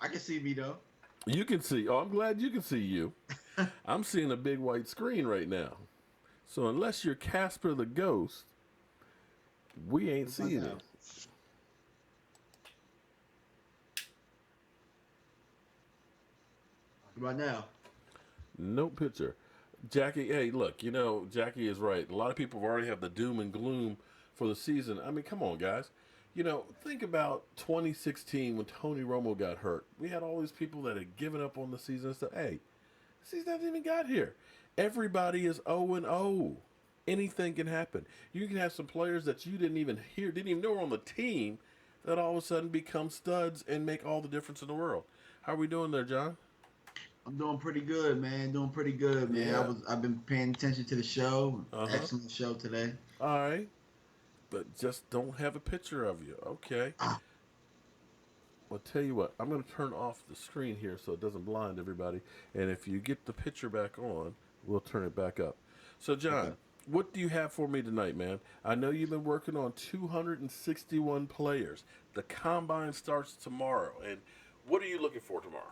I can see me though. You can see. Oh, I'm glad you can see you. I'm seeing a big white screen right now. So unless you're Casper the Ghost, we ain't seeing it. What about now? No picture. Jackie, hey, look, Jackie is right. A lot of people already have the doom and gloom for the season. I mean, come on, guys. Think about 2016 when Tony Romo got hurt. We had all these people that had given up on the season and said, hey, the season hasn't even got here. Everybody is 0-0. Anything can happen. You can have some players that you didn't even hear, didn't even know were on the team, that all of a sudden become studs and make all the difference in the world. How are we doing there, John? I'm doing pretty good, man. Doing pretty good, man. Yeah. I've been paying attention to the show. Uh-huh. Excellent show today. All right. But just don't have a picture of you. Okay. Ah, Well, tell you what, I'm going to turn off the screen here so it doesn't blind everybody. And if you get the picture back on, we'll turn it back up. So, John, okay. what do you have for me tonight, man? I know you've been working on 261 players. The combine starts tomorrow. And what are you looking for tomorrow?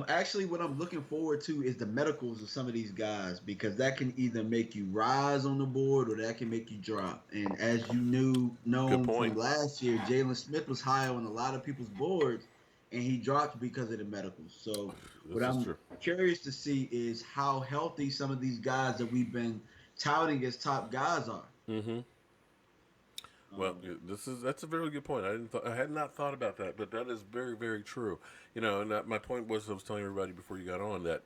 Actually, what I'm looking forward to is the medicals of some of these guys because that can either make you rise on the board or that can make you drop. And as you Good known point. from last year, Jalen Smith was high on a lot of people's boards, and he dropped because of the medicals. So, what This is I'm true. curious to see is how healthy some of these guys that we've been touting as top guys are. Mm-hmm. Well, Um, that's a very good point. I had not thought about that, but that is very, very true. And my point was I was telling everybody before you got on that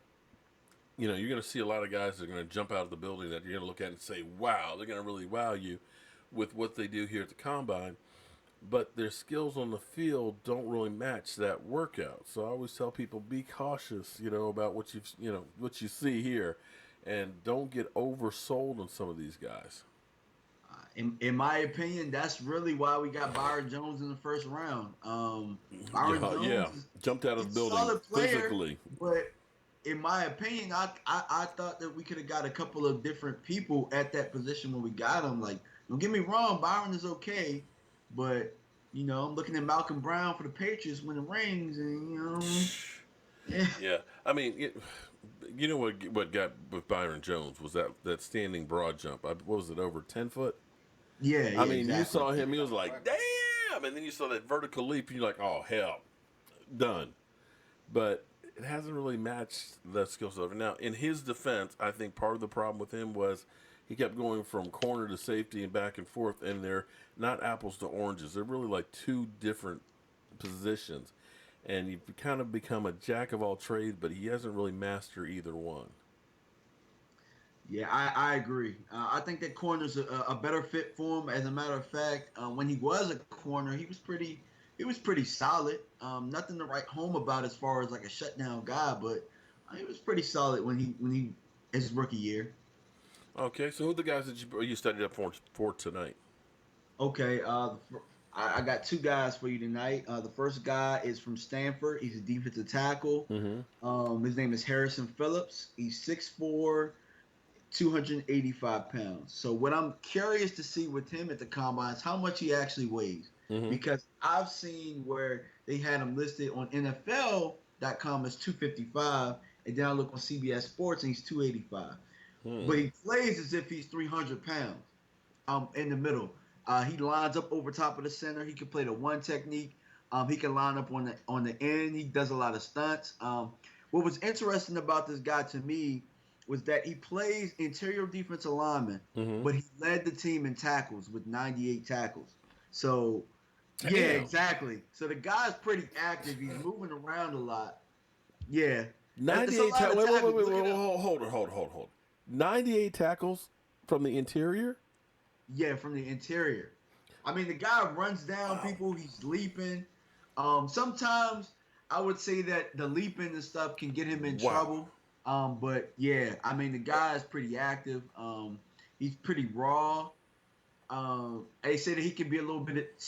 you're going to see a lot of guys that are going to jump out of the building that you're going to look at and say, wow, they're going to really wow you with what they do here at the combine. But their skills on the field don't really match that workout. So I always tell people, be cautious, about what you see here, and don't get oversold on some of these guys. in my opinion, that's really why we got Byron Jones in the first round. Byron Yeah, yeah, Jones is jumped out of he's the a building solid player, physically. but in my opinion, I thought that we could have got a couple of different people at that position when we got him. Like, don't get me wrong, Byron is okay, but I'm looking at Malcolm Brown for the Patriots winning rings, and yeah, Yeah, I mean, you know what got with Byron Jones was that standing broad jump. What was it, over 10 foot? yeah, I yeah, mean, you exactly. saw him, he was like, damn, and then you saw that vertical leap, and you're like, oh hell, done. But it hasn't really matched the skill set. Now, in his defense, I think part of the problem with him was he kept going from corner to safety and back and forth, and they're not apples to oranges. They're really like two different positions. And you've kind of become a jack of all trades, but he hasn't really mastered either one. Yeah, I agree. I think that corner's a better fit for him. As a matter of fact, when he was a corner, he was pretty solid. Nothing to write home about as far as like a shutdown guy, but he was pretty solid when he his rookie year. Okay, so who are the guys that you studied up for tonight? Okay, I got two guys for you tonight. The first guy is from Stanford. He's a defensive tackle. Mm-hmm. His name is Harrison Phillips. He's 6'4", 285 pounds. So what I'm curious to see with him at the combine is how much he actually weighs. Mm-hmm. Because I've seen where they had him listed on NFL.com as 255, and then I look on CBS Sports and he's 285. Hmm. But he plays as if he's 300 pounds in the middle. He lines up over top of the center. He can play the one technique. He can line up on the end. He does a lot of stunts. What was interesting about this guy to me was that he plays interior defensive lineman, Mm-hmm. but he led the team in tackles with 98 tackles. So, Damn. yeah, exactly. So the guy's pretty active. He's moving around a lot. Yeah. That's a 98 lot of tackles. Wait, tackles. wait, Look wait, it up. hold. 98 tackles from the interior? Yeah, from the interior. I mean, the guy runs down Wow. people. He's leaping. Sometimes I would say that the leaping and stuff can get him in Wow. trouble. But yeah, I mean, the guy is pretty active. He's pretty raw. They say that he can be a little bit,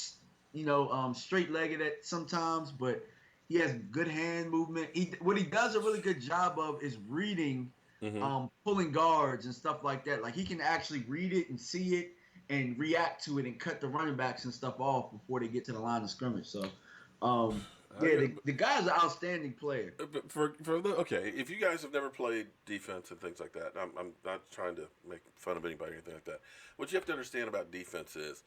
straight-legged at sometimes, but he has good hand movement. What he does a really good job of is reading, Mm-hmm. pulling guards and stuff like that. Like he can actually read it and see it and react to it and cut the running backs and stuff off before they get to the line of scrimmage. So, I yeah, got, the guy's an outstanding player. but okay, if you guys have never played defense and things like that, I'm not trying to make fun of anybody or anything like that. What you have to understand about defense is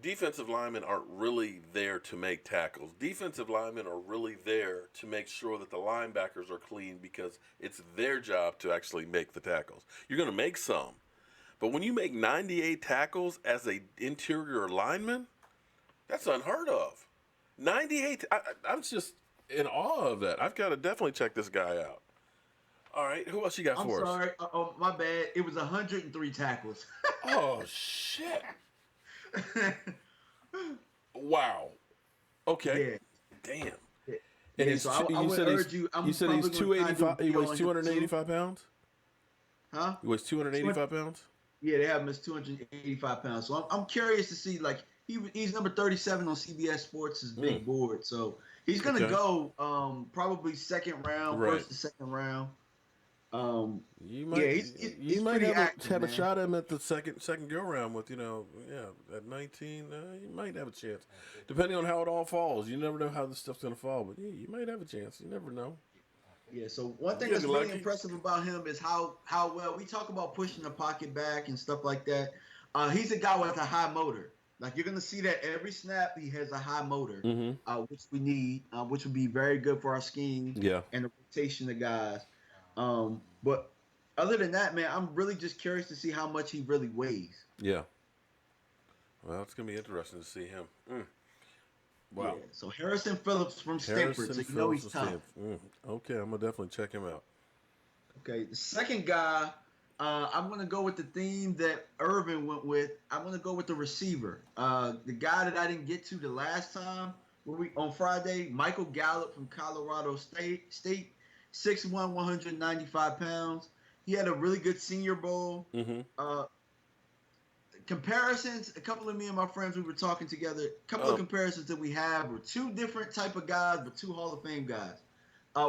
defensive linemen aren't really there to make tackles. Defensive linemen are really there to make sure that the linebackers are clean because it's their job to actually make the tackles. You're going to make some, but when you make 98 tackles as a interior lineman, that's unheard of. 98. I'm just in awe of that. I've got to definitely check this guy out. All right, who else you got I'm for us? sorry. Oh, my bad. It was 103 tackles. Oh shit! Wow. Okay. Yeah. Damn. Yeah. And Yeah, so I would urge you. I'm you said he's probably gonna try 285. to He be weighs on him 285 pounds. Huh? He weighs 285 pounds. Yeah, they have him as 285 pounds. So I'm curious to see, like, he's number 37 on CBS Sports' big board. So he's gonna Okay. go probably second round, Right. first to second round. You might, yeah, he's might pretty have active, a man. shot at him at the second go round with at 19. You might have a chance, depending on how it all falls. You never know how this stuff's gonna fall, but yeah, you might have a chance. You never know. Yeah, so one thing You'll that's be really lucky. impressive about him is how well we talk about pushing the pocket back and stuff like that. He's a guy with a high motor. Like, you're gonna see that every snap he has a high motor, which we need, which would be very good for our scheme Yeah. and the rotation of guys. But other than that, man, I'm really just curious to see how much he really weighs. Yeah. Well, it's gonna be interesting to see him. Wow. Yeah. So Harrison Phillips from Stanford, so you know he's tough. Okay, I'm gonna definitely check him out. Okay, the second guy, I'm going to go with the theme that Irvin went with. I'm going to go with the receiver. The guy that I didn't get to the last time on Friday, Michael Gallup from Colorado State, 6'1", 195 pounds. He had a really good Senior Bowl. Comparisons, a couple of me and my friends, we were talking together. A couple of comparisons that we have were two different type of guys, but two Hall of Fame guys.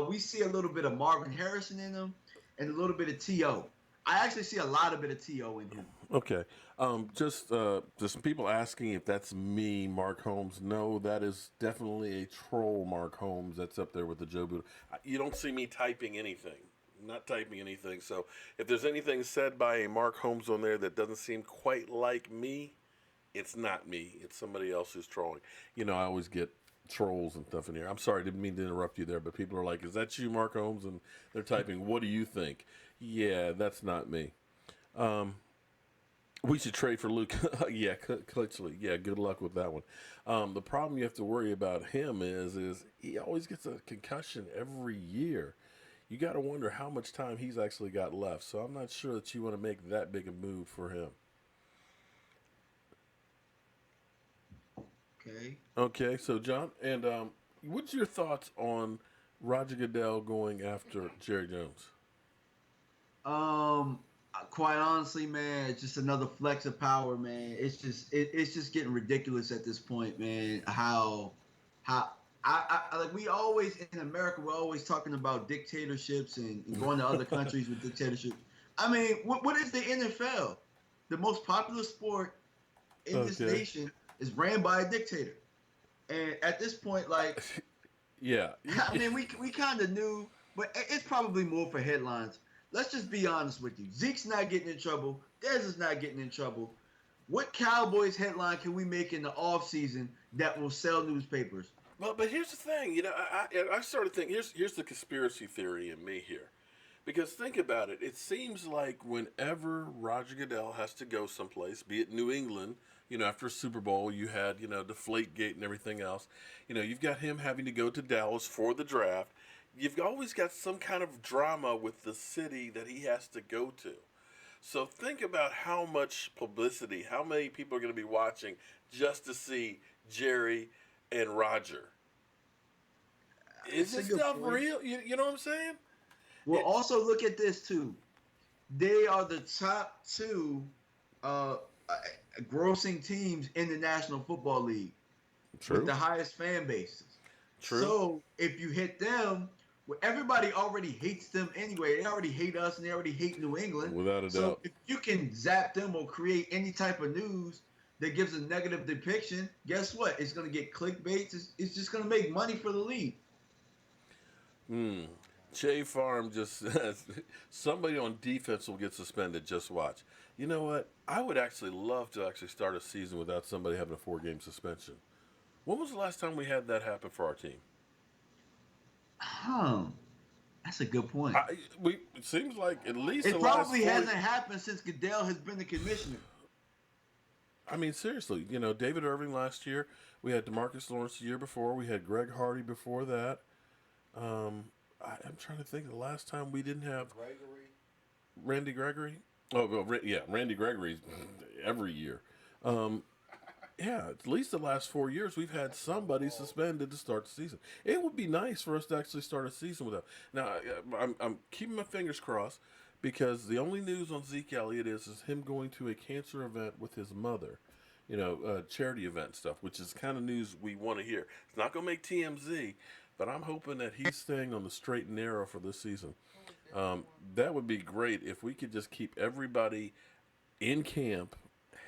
We see a little bit of Marvin Harrison in them and a little bit of T.O. I actually see a lot of bit of T.O. in him. Okay. Just some people asking if that's me, Mark Holmes. No, that is definitely a troll, Mark Holmes. That's up there with the Joe Buddha. You don't see me typing anything. I'm not typing anything. So if there's anything said by a Mark Holmes on there that doesn't seem quite like me, it's not me. It's somebody else who's trolling. I always get trolls and stuff in here. I'm sorry, I didn't mean to interrupt you there, but people are like, is that you, Mark Holmes? And they're typing, what do you think? Yeah, that's not me. We should trade for Luke. Yeah, Clutchley. Yeah, good luck with that one. The problem you have to worry about him is he always gets a concussion every year. You got to wonder how much time he's actually got left. So I'm not sure that you want to make that big a move for him. Okay, so John, and what's your thoughts on Roger Goodell going after Jerry Jones? Quite honestly, man, it's just another flex of power, man. It's just getting ridiculous at this point, man. How I like, we always in America, we're always talking about dictatorships and going to other countries with dictatorships. I mean, what is the NFL? The most popular sport in this nation is ran by a dictator. And at this point, like, yeah, I mean, we kind of knew, but it's probably more for headlines. Let's just be honest with you. Zeke's not getting in trouble. Dez is not getting in trouble. What Cowboys headline can we make in the offseason that will sell newspapers? Well, but here's the thing. I started thinking, here's the conspiracy theory in me here. Because think about it. It seems like whenever Roger Goodell has to go someplace, be it New England, after a Super Bowl, you had, Deflategate and everything else. You've got him having to go to Dallas for the draft. You've always got some kind of drama with the city that he has to go to. So think about how much publicity, how many people are going to be watching just to see Jerry and Roger. Is this stuff real? You know what I'm saying? Well, also look at this too. They are the top two grossing teams in the National Football League. True. With the highest fan bases. True. So if you hit them, well, everybody already hates them anyway. They already hate us and they already hate New England. Without a doubt. So if you can zap them or create any type of news that gives a negative depiction, guess what? It's going to get clickbait. It's just going to make money for the league. J Farm just says somebody on defense will get suspended. Just watch. You know what? I would actually love to actually start a season without somebody having a 4-game suspension. When was the last time we had that happen for our team? That's a good point. It seems like at least It the probably last 4 hasn't happened since Goodell has been the commissioner. I mean, seriously, David Irving last year. We had DeMarcus Lawrence the year before. We had Greg Hardy before that. I'm trying to think of the last time we didn't have Gregory. Randy Gregory. Oh, well, yeah, Randy Gregory every year. Yeah, at least the last 4 years we've had somebody suspended to start the season. It would be nice for us to actually start a season without. Now, I'm keeping my fingers crossed because the only news on Zeke Elliott is him going to a cancer event with his mother, charity event stuff, which is kind of news we want to hear. It's not going to make TMZ, but I'm hoping that he's staying on the straight and narrow for this season. That would be great if we could just keep everybody in camp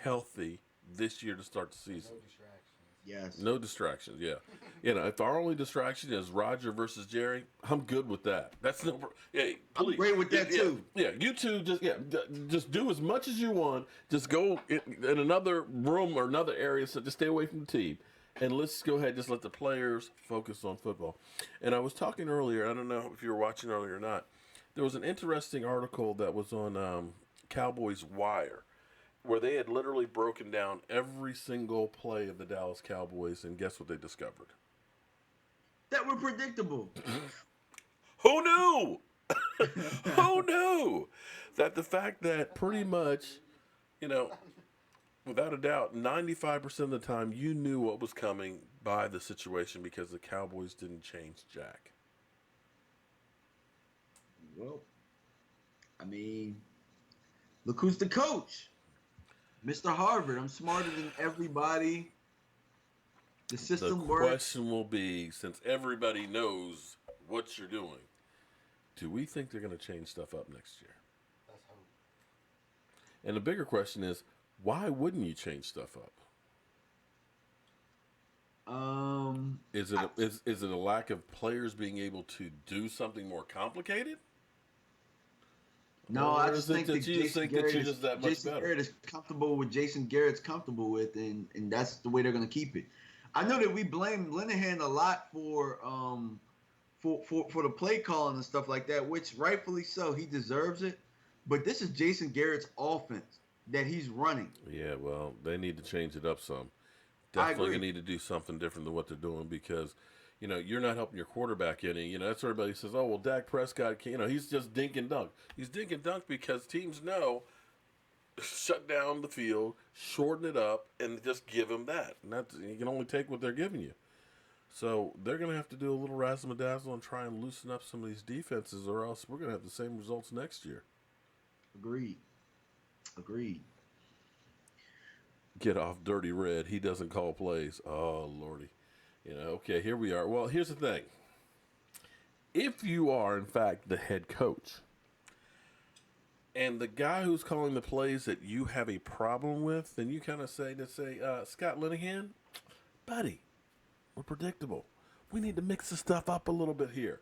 healthy this year to start the season. No distractions. Yes. No distractions, yeah. If our only distraction is Roger versus Jerry, I'm good with that. That's no. Hey, please. I'm great with that too. Yeah, you two just do as much as you want. Just go in another room or another area, so just stay away from the team, and let's go ahead. Just let the players focus on football. And I was talking earlier. I don't know if you were watching earlier or not. There was an interesting article that was on Cowboys Wire, where they had literally broken down every single play of the Dallas Cowboys, and guess what they discovered? That were predictable. Who knew? Who knew? That the fact that pretty much, without a doubt, 95% of the time you knew what was coming by the situation because the Cowboys didn't change jack. Well, I mean, look who's the coach. Mr. Harvard. I'm smarter than everybody. The system works. The question will be, since everybody knows what you're doing, do we think they're going to change stuff up next year? Let's hope. And the bigger question is, why wouldn't you change stuff up? Is it a lack of players being able to do something more complicated? No, or I just think that Jason Garrett is comfortable with Jason Garrett's comfortable with, and that's the way they're going to keep it. I know that we blame Linehan a lot for the play calling and stuff like that, which rightfully so, he deserves it. But this is Jason Garrett's offense that he's running. Yeah, well, they need to change it up some. Definitely need to do something different than what they're doing because, you're not helping your quarterback any. That's what everybody says, oh, well, Dak Prescott, he's just dink and dunk. He's dink and dunk because teams know shut down the field, shorten it up, and just give him that. And you can only take what they're giving you. So they're going to have to do a little razzle-dazzle and try and loosen up some of these defenses or else we're going to have the same results next year. Agreed. Get off Dirty Red. He doesn't call plays. Oh, Lordy. Okay, here we are. Well, here's the thing. If you are, in fact, the head coach, and the guy who's calling the plays that you have a problem with, then you kind of say, Scott Linehan, buddy, we're predictable. We need to mix the stuff up a little bit here.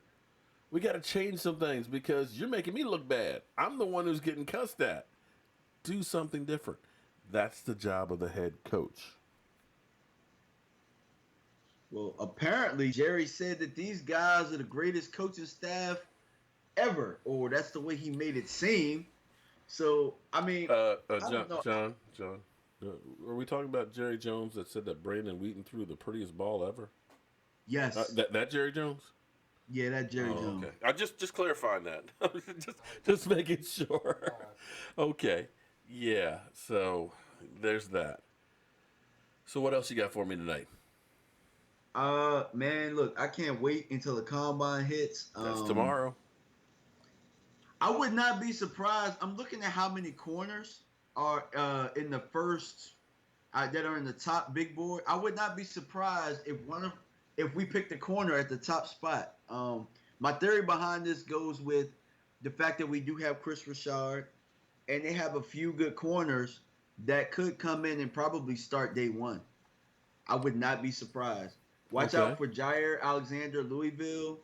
We got to change some things because you're making me look bad. I'm the one who's getting cussed at. Do something different. That's the job of the head coach. Well, apparently, Jerry said that these guys are the greatest coaching staff ever, or that's the way he made it seem. So, I mean, John, are we talking about Jerry Jones that said that Brandon Wheaton threw the prettiest ball ever? Yes. That Jerry Jones? Yeah, that Jerry Jones. Okay. I just clarifying that. just making sure. Okay. Yeah. So there's that. So what else you got for me tonight? Man, look, I can't wait until the combine hits. That's tomorrow. I would not be surprised. I'm looking at how many corners are in the first that are in the top big board. I would not be surprised if we pick the corner at the top spot. My theory behind this goes with the fact that we do have Chris Richard, and they have a few good corners that could come in and probably start day one. I would not be surprised. Watch out for Jair Alexander, Louisville,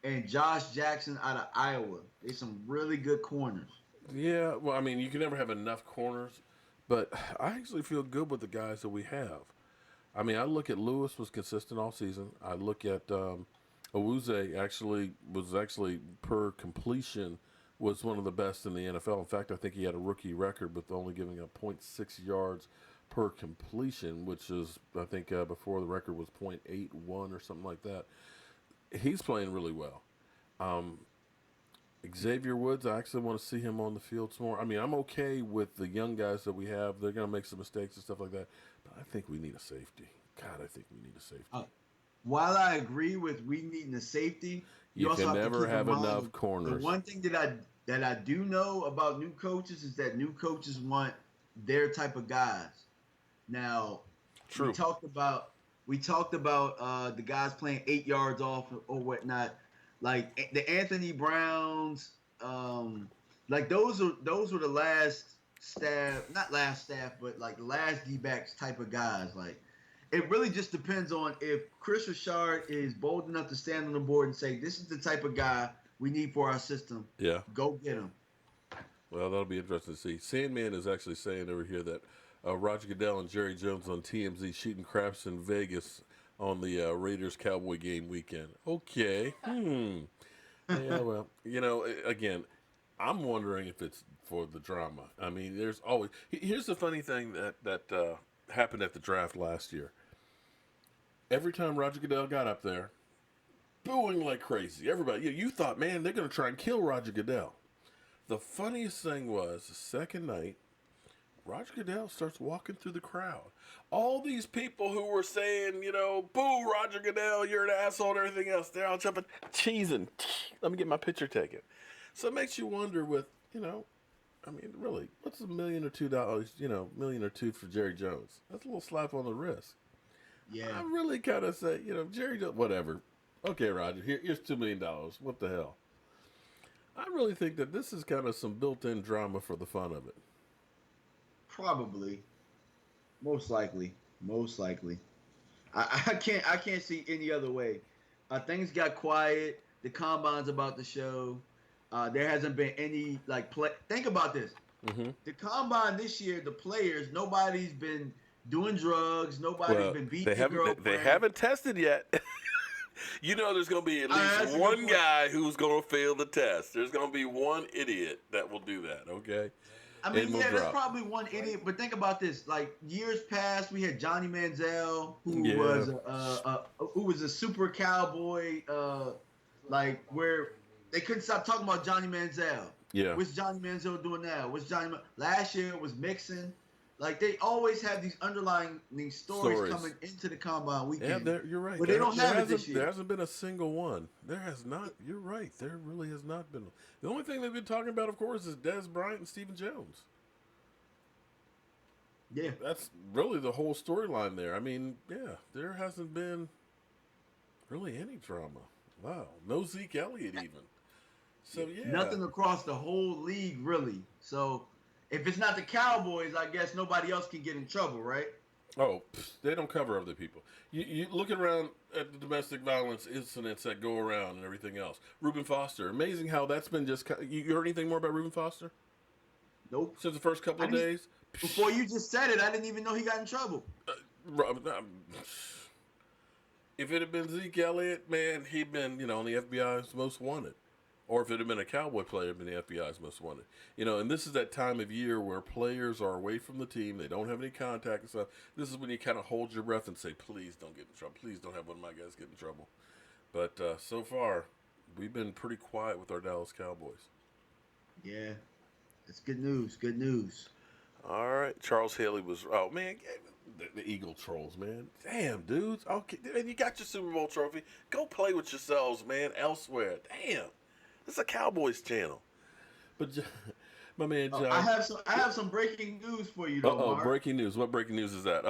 and Josh Jackson out of Iowa. They're some really good corners. Yeah, well, I mean, you can never have enough corners, but I actually feel good with the guys that we have. I mean, I look at Lewis was consistent all season. I look at Owuze actually per completion was one of the best in the NFL. In fact, I think he had a rookie record with only giving up zero point 0.6 yards per completion, which is I think before the record was 0.81 or something like that. He's playing really well. Um, Xavier Woods, I actually want to see him on the field some more. I mean, I'm okay with the young guys that we have. They're going to make some mistakes and stuff like that. But I think we need a safety. God, I think we need a safety. While I agree with we needing a safety, You also can have never to keep have in mind enough corners. The one thing that I do know about new coaches is that new coaches want their type of guys. Now, True. we talked about the guys playing 8 yards off or whatnot, like the Anthony Browns, like those were the last staff, not last staff, but like the last D-backs type of guys. Like it really just depends on if Chris Richard is bold enough to stand on the board and say, "This is the type of guy we need for our system." Yeah. Go get him. Well, that'll be interesting to see. Sandman is actually saying over here that Roger Goodell and Jerry Jones on TMZ shooting craps in Vegas on the Raiders Cowboy game weekend. Okay. Yeah, well, again, I'm wondering if it's for the drama. I mean, there's always. Here's the funny thing that happened at the draft last year. Every time Roger Goodell got up there, booing like crazy. Everybody, you thought, man, they're going to try and kill Roger Goodell. The funniest thing was the second night, Roger Goodell starts walking through the crowd. All these people who were saying, boo, Roger Goodell, you're an asshole and everything else, they're all jumping, cheesing. Let me get my picture taken. So it makes you wonder with, I mean, really, what's $1 million or $2, $1 million or $2 million for Jerry Jones? That's a little slap on the wrist. Yeah. I really kind of say, Jerry Jones, whatever. Okay, Roger, here's $2 million. What the hell? I really think that this is kind of some built-in drama for the fun of it. Probably. Most likely. I can't see any other way. Things got quiet. The combine's about to show. There hasn't been any play. Think about this. Mm-hmm. The combine this year, the players, nobody's been doing drugs. Nobody's been beating their girlfriend. They haven't tested yet. There's going to be at least one guy who's going to fail the test. There's going to be one idiot that will do that, okay? I mean, there's probably one idiot, but think about this. Like, years past, we had Johnny Manziel, who was a super cowboy, where they couldn't stop talking about Johnny Manziel. Yeah. What's Johnny Manziel doing now? Last year it was Mixon. Like, they always have these underlying stories coming into the combine weekend. Yeah, you're right. But they don't have it this year. There hasn't been a single one. There has not. You're right. There really has not been. The only thing they've been talking about, of course, is Dez Bryant and Stephen Jones. Yeah. That's really the whole storyline there. I mean, yeah, there hasn't been really any drama. Wow. No Zeke Elliott even. So, yeah. Nothing across the whole league, really. So, if it's not the Cowboys, I guess nobody else can get in trouble, right? Oh, they don't cover other people. You look around at the domestic violence incidents that go around and everything else. Reuben Foster, amazing how that's been just. You heard anything more about Reuben Foster? Nope. Since the first couple of days? Before you just said it, I didn't even know he got in trouble. If it had been Zeke Elliott, man, he'd been, on the FBI's most wanted. Or if it had been a Cowboy player, it'd been the FBI's most wanted. And this is that time of year where players are away from the team. They don't have any contact and stuff. This is when you kind of hold your breath and say, please don't get in trouble. Please don't have one of my guys get in trouble. But so far, we've been pretty quiet with our Dallas Cowboys. Yeah. It's good news. Good news. All right. Charles Haley was, oh, man, the Eagle trolls, man. Damn, dudes. Okay, and you got your Super Bowl trophy. Go play with yourselves, man, elsewhere. Damn. This is a Cowboys channel. But my man John, I have some breaking news for you, though. Mark. Breaking news. What breaking news is that?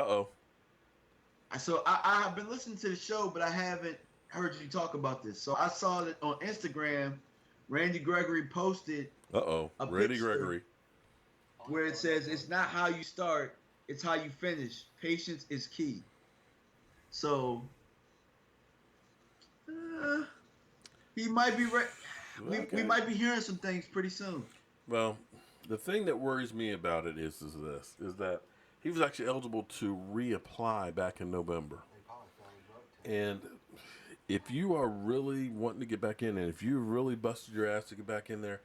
So I have been listening to the show, but I haven't heard you talk about this. So I saw that on Instagram, Randy Gregory posted Randy Gregory, where it says it's not how you start, it's how you finish. Patience is key. So He might be right. We Okay. might be hearing some things pretty soon. Well, the thing that worries me about it is that he was actually eligible to reapply back in November. They probably felt a drug test. And if you are really wanting to get back in, and if you really busted your ass to get back in there,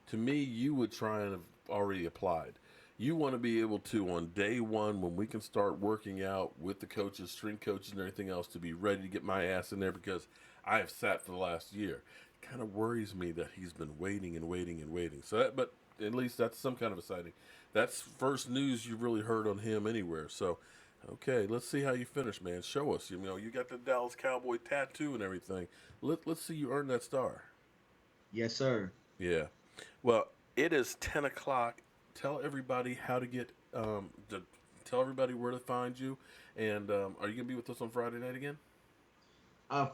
to me, you would try and have already applied. You want to be able to, on day one, when we can start working out with the coaches, string coaches, and everything else, to be ready to get my ass in there because I have sat for the last year. It kind of worries me that he's been waiting and waiting and waiting. But at least that's some kind of a sighting. That's first news you've really heard on him anywhere. So, okay, let's see how you finish, man. Show us. You know, you got the Dallas Cowboy tattoo and everything. Let's see you earn that star. Yes, sir. Yeah. Well, it is 10 o'clock. Tell everybody how to get, tell everybody where to find you. And are you going to be with us on Friday night again?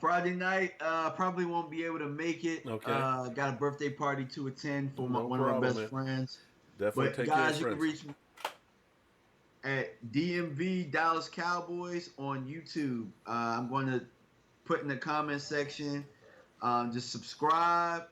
Friday night, probably won't be able to make it. Okay. Got a birthday party to attend for No one of my problem, best man. friends. Definitely But take care of guys, you can friends. reach me at DMV Dallas Cowboys on YouTube. I'm going to put in the comment section. Just subscribe,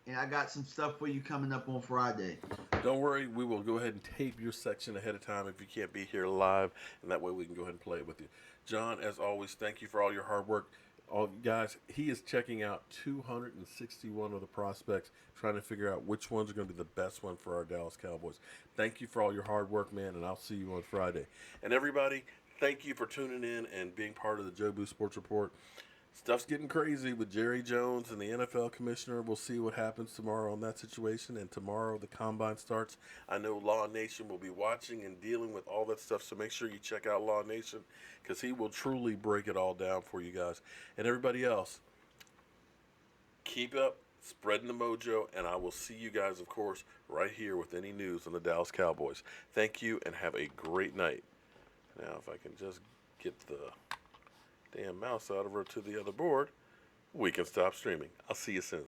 and I got some stuff for you coming up on Friday. Don't worry, we will go ahead and tape your section ahead of time if you can't be here live, and that way we can go ahead and play it with you. John, as always, thank you for all your hard work. All guys, he is checking out 261 of the prospects, trying to figure out which ones are going to be the best one for our Dallas Cowboys. Thank you for all your hard work, man, and I'll see you on Friday. And everybody, thank you for tuning in and being part of the Joe Boo Sports Report. Stuff's getting crazy with Jerry Jones and the NFL commissioner. We'll see what happens tomorrow on that situation. And tomorrow the combine starts. I know Law Nation will be watching and dealing with all that stuff. So make sure you check out Law Nation because he will truly break it all down for you guys. And everybody else, keep up spreading the mojo. And I will see you guys, of course, right here with any news on the Dallas Cowboys. Thank you and have a great night. Now, if I can just get the damn mouse out of her to the other board, we can stop streaming. I'll see you soon.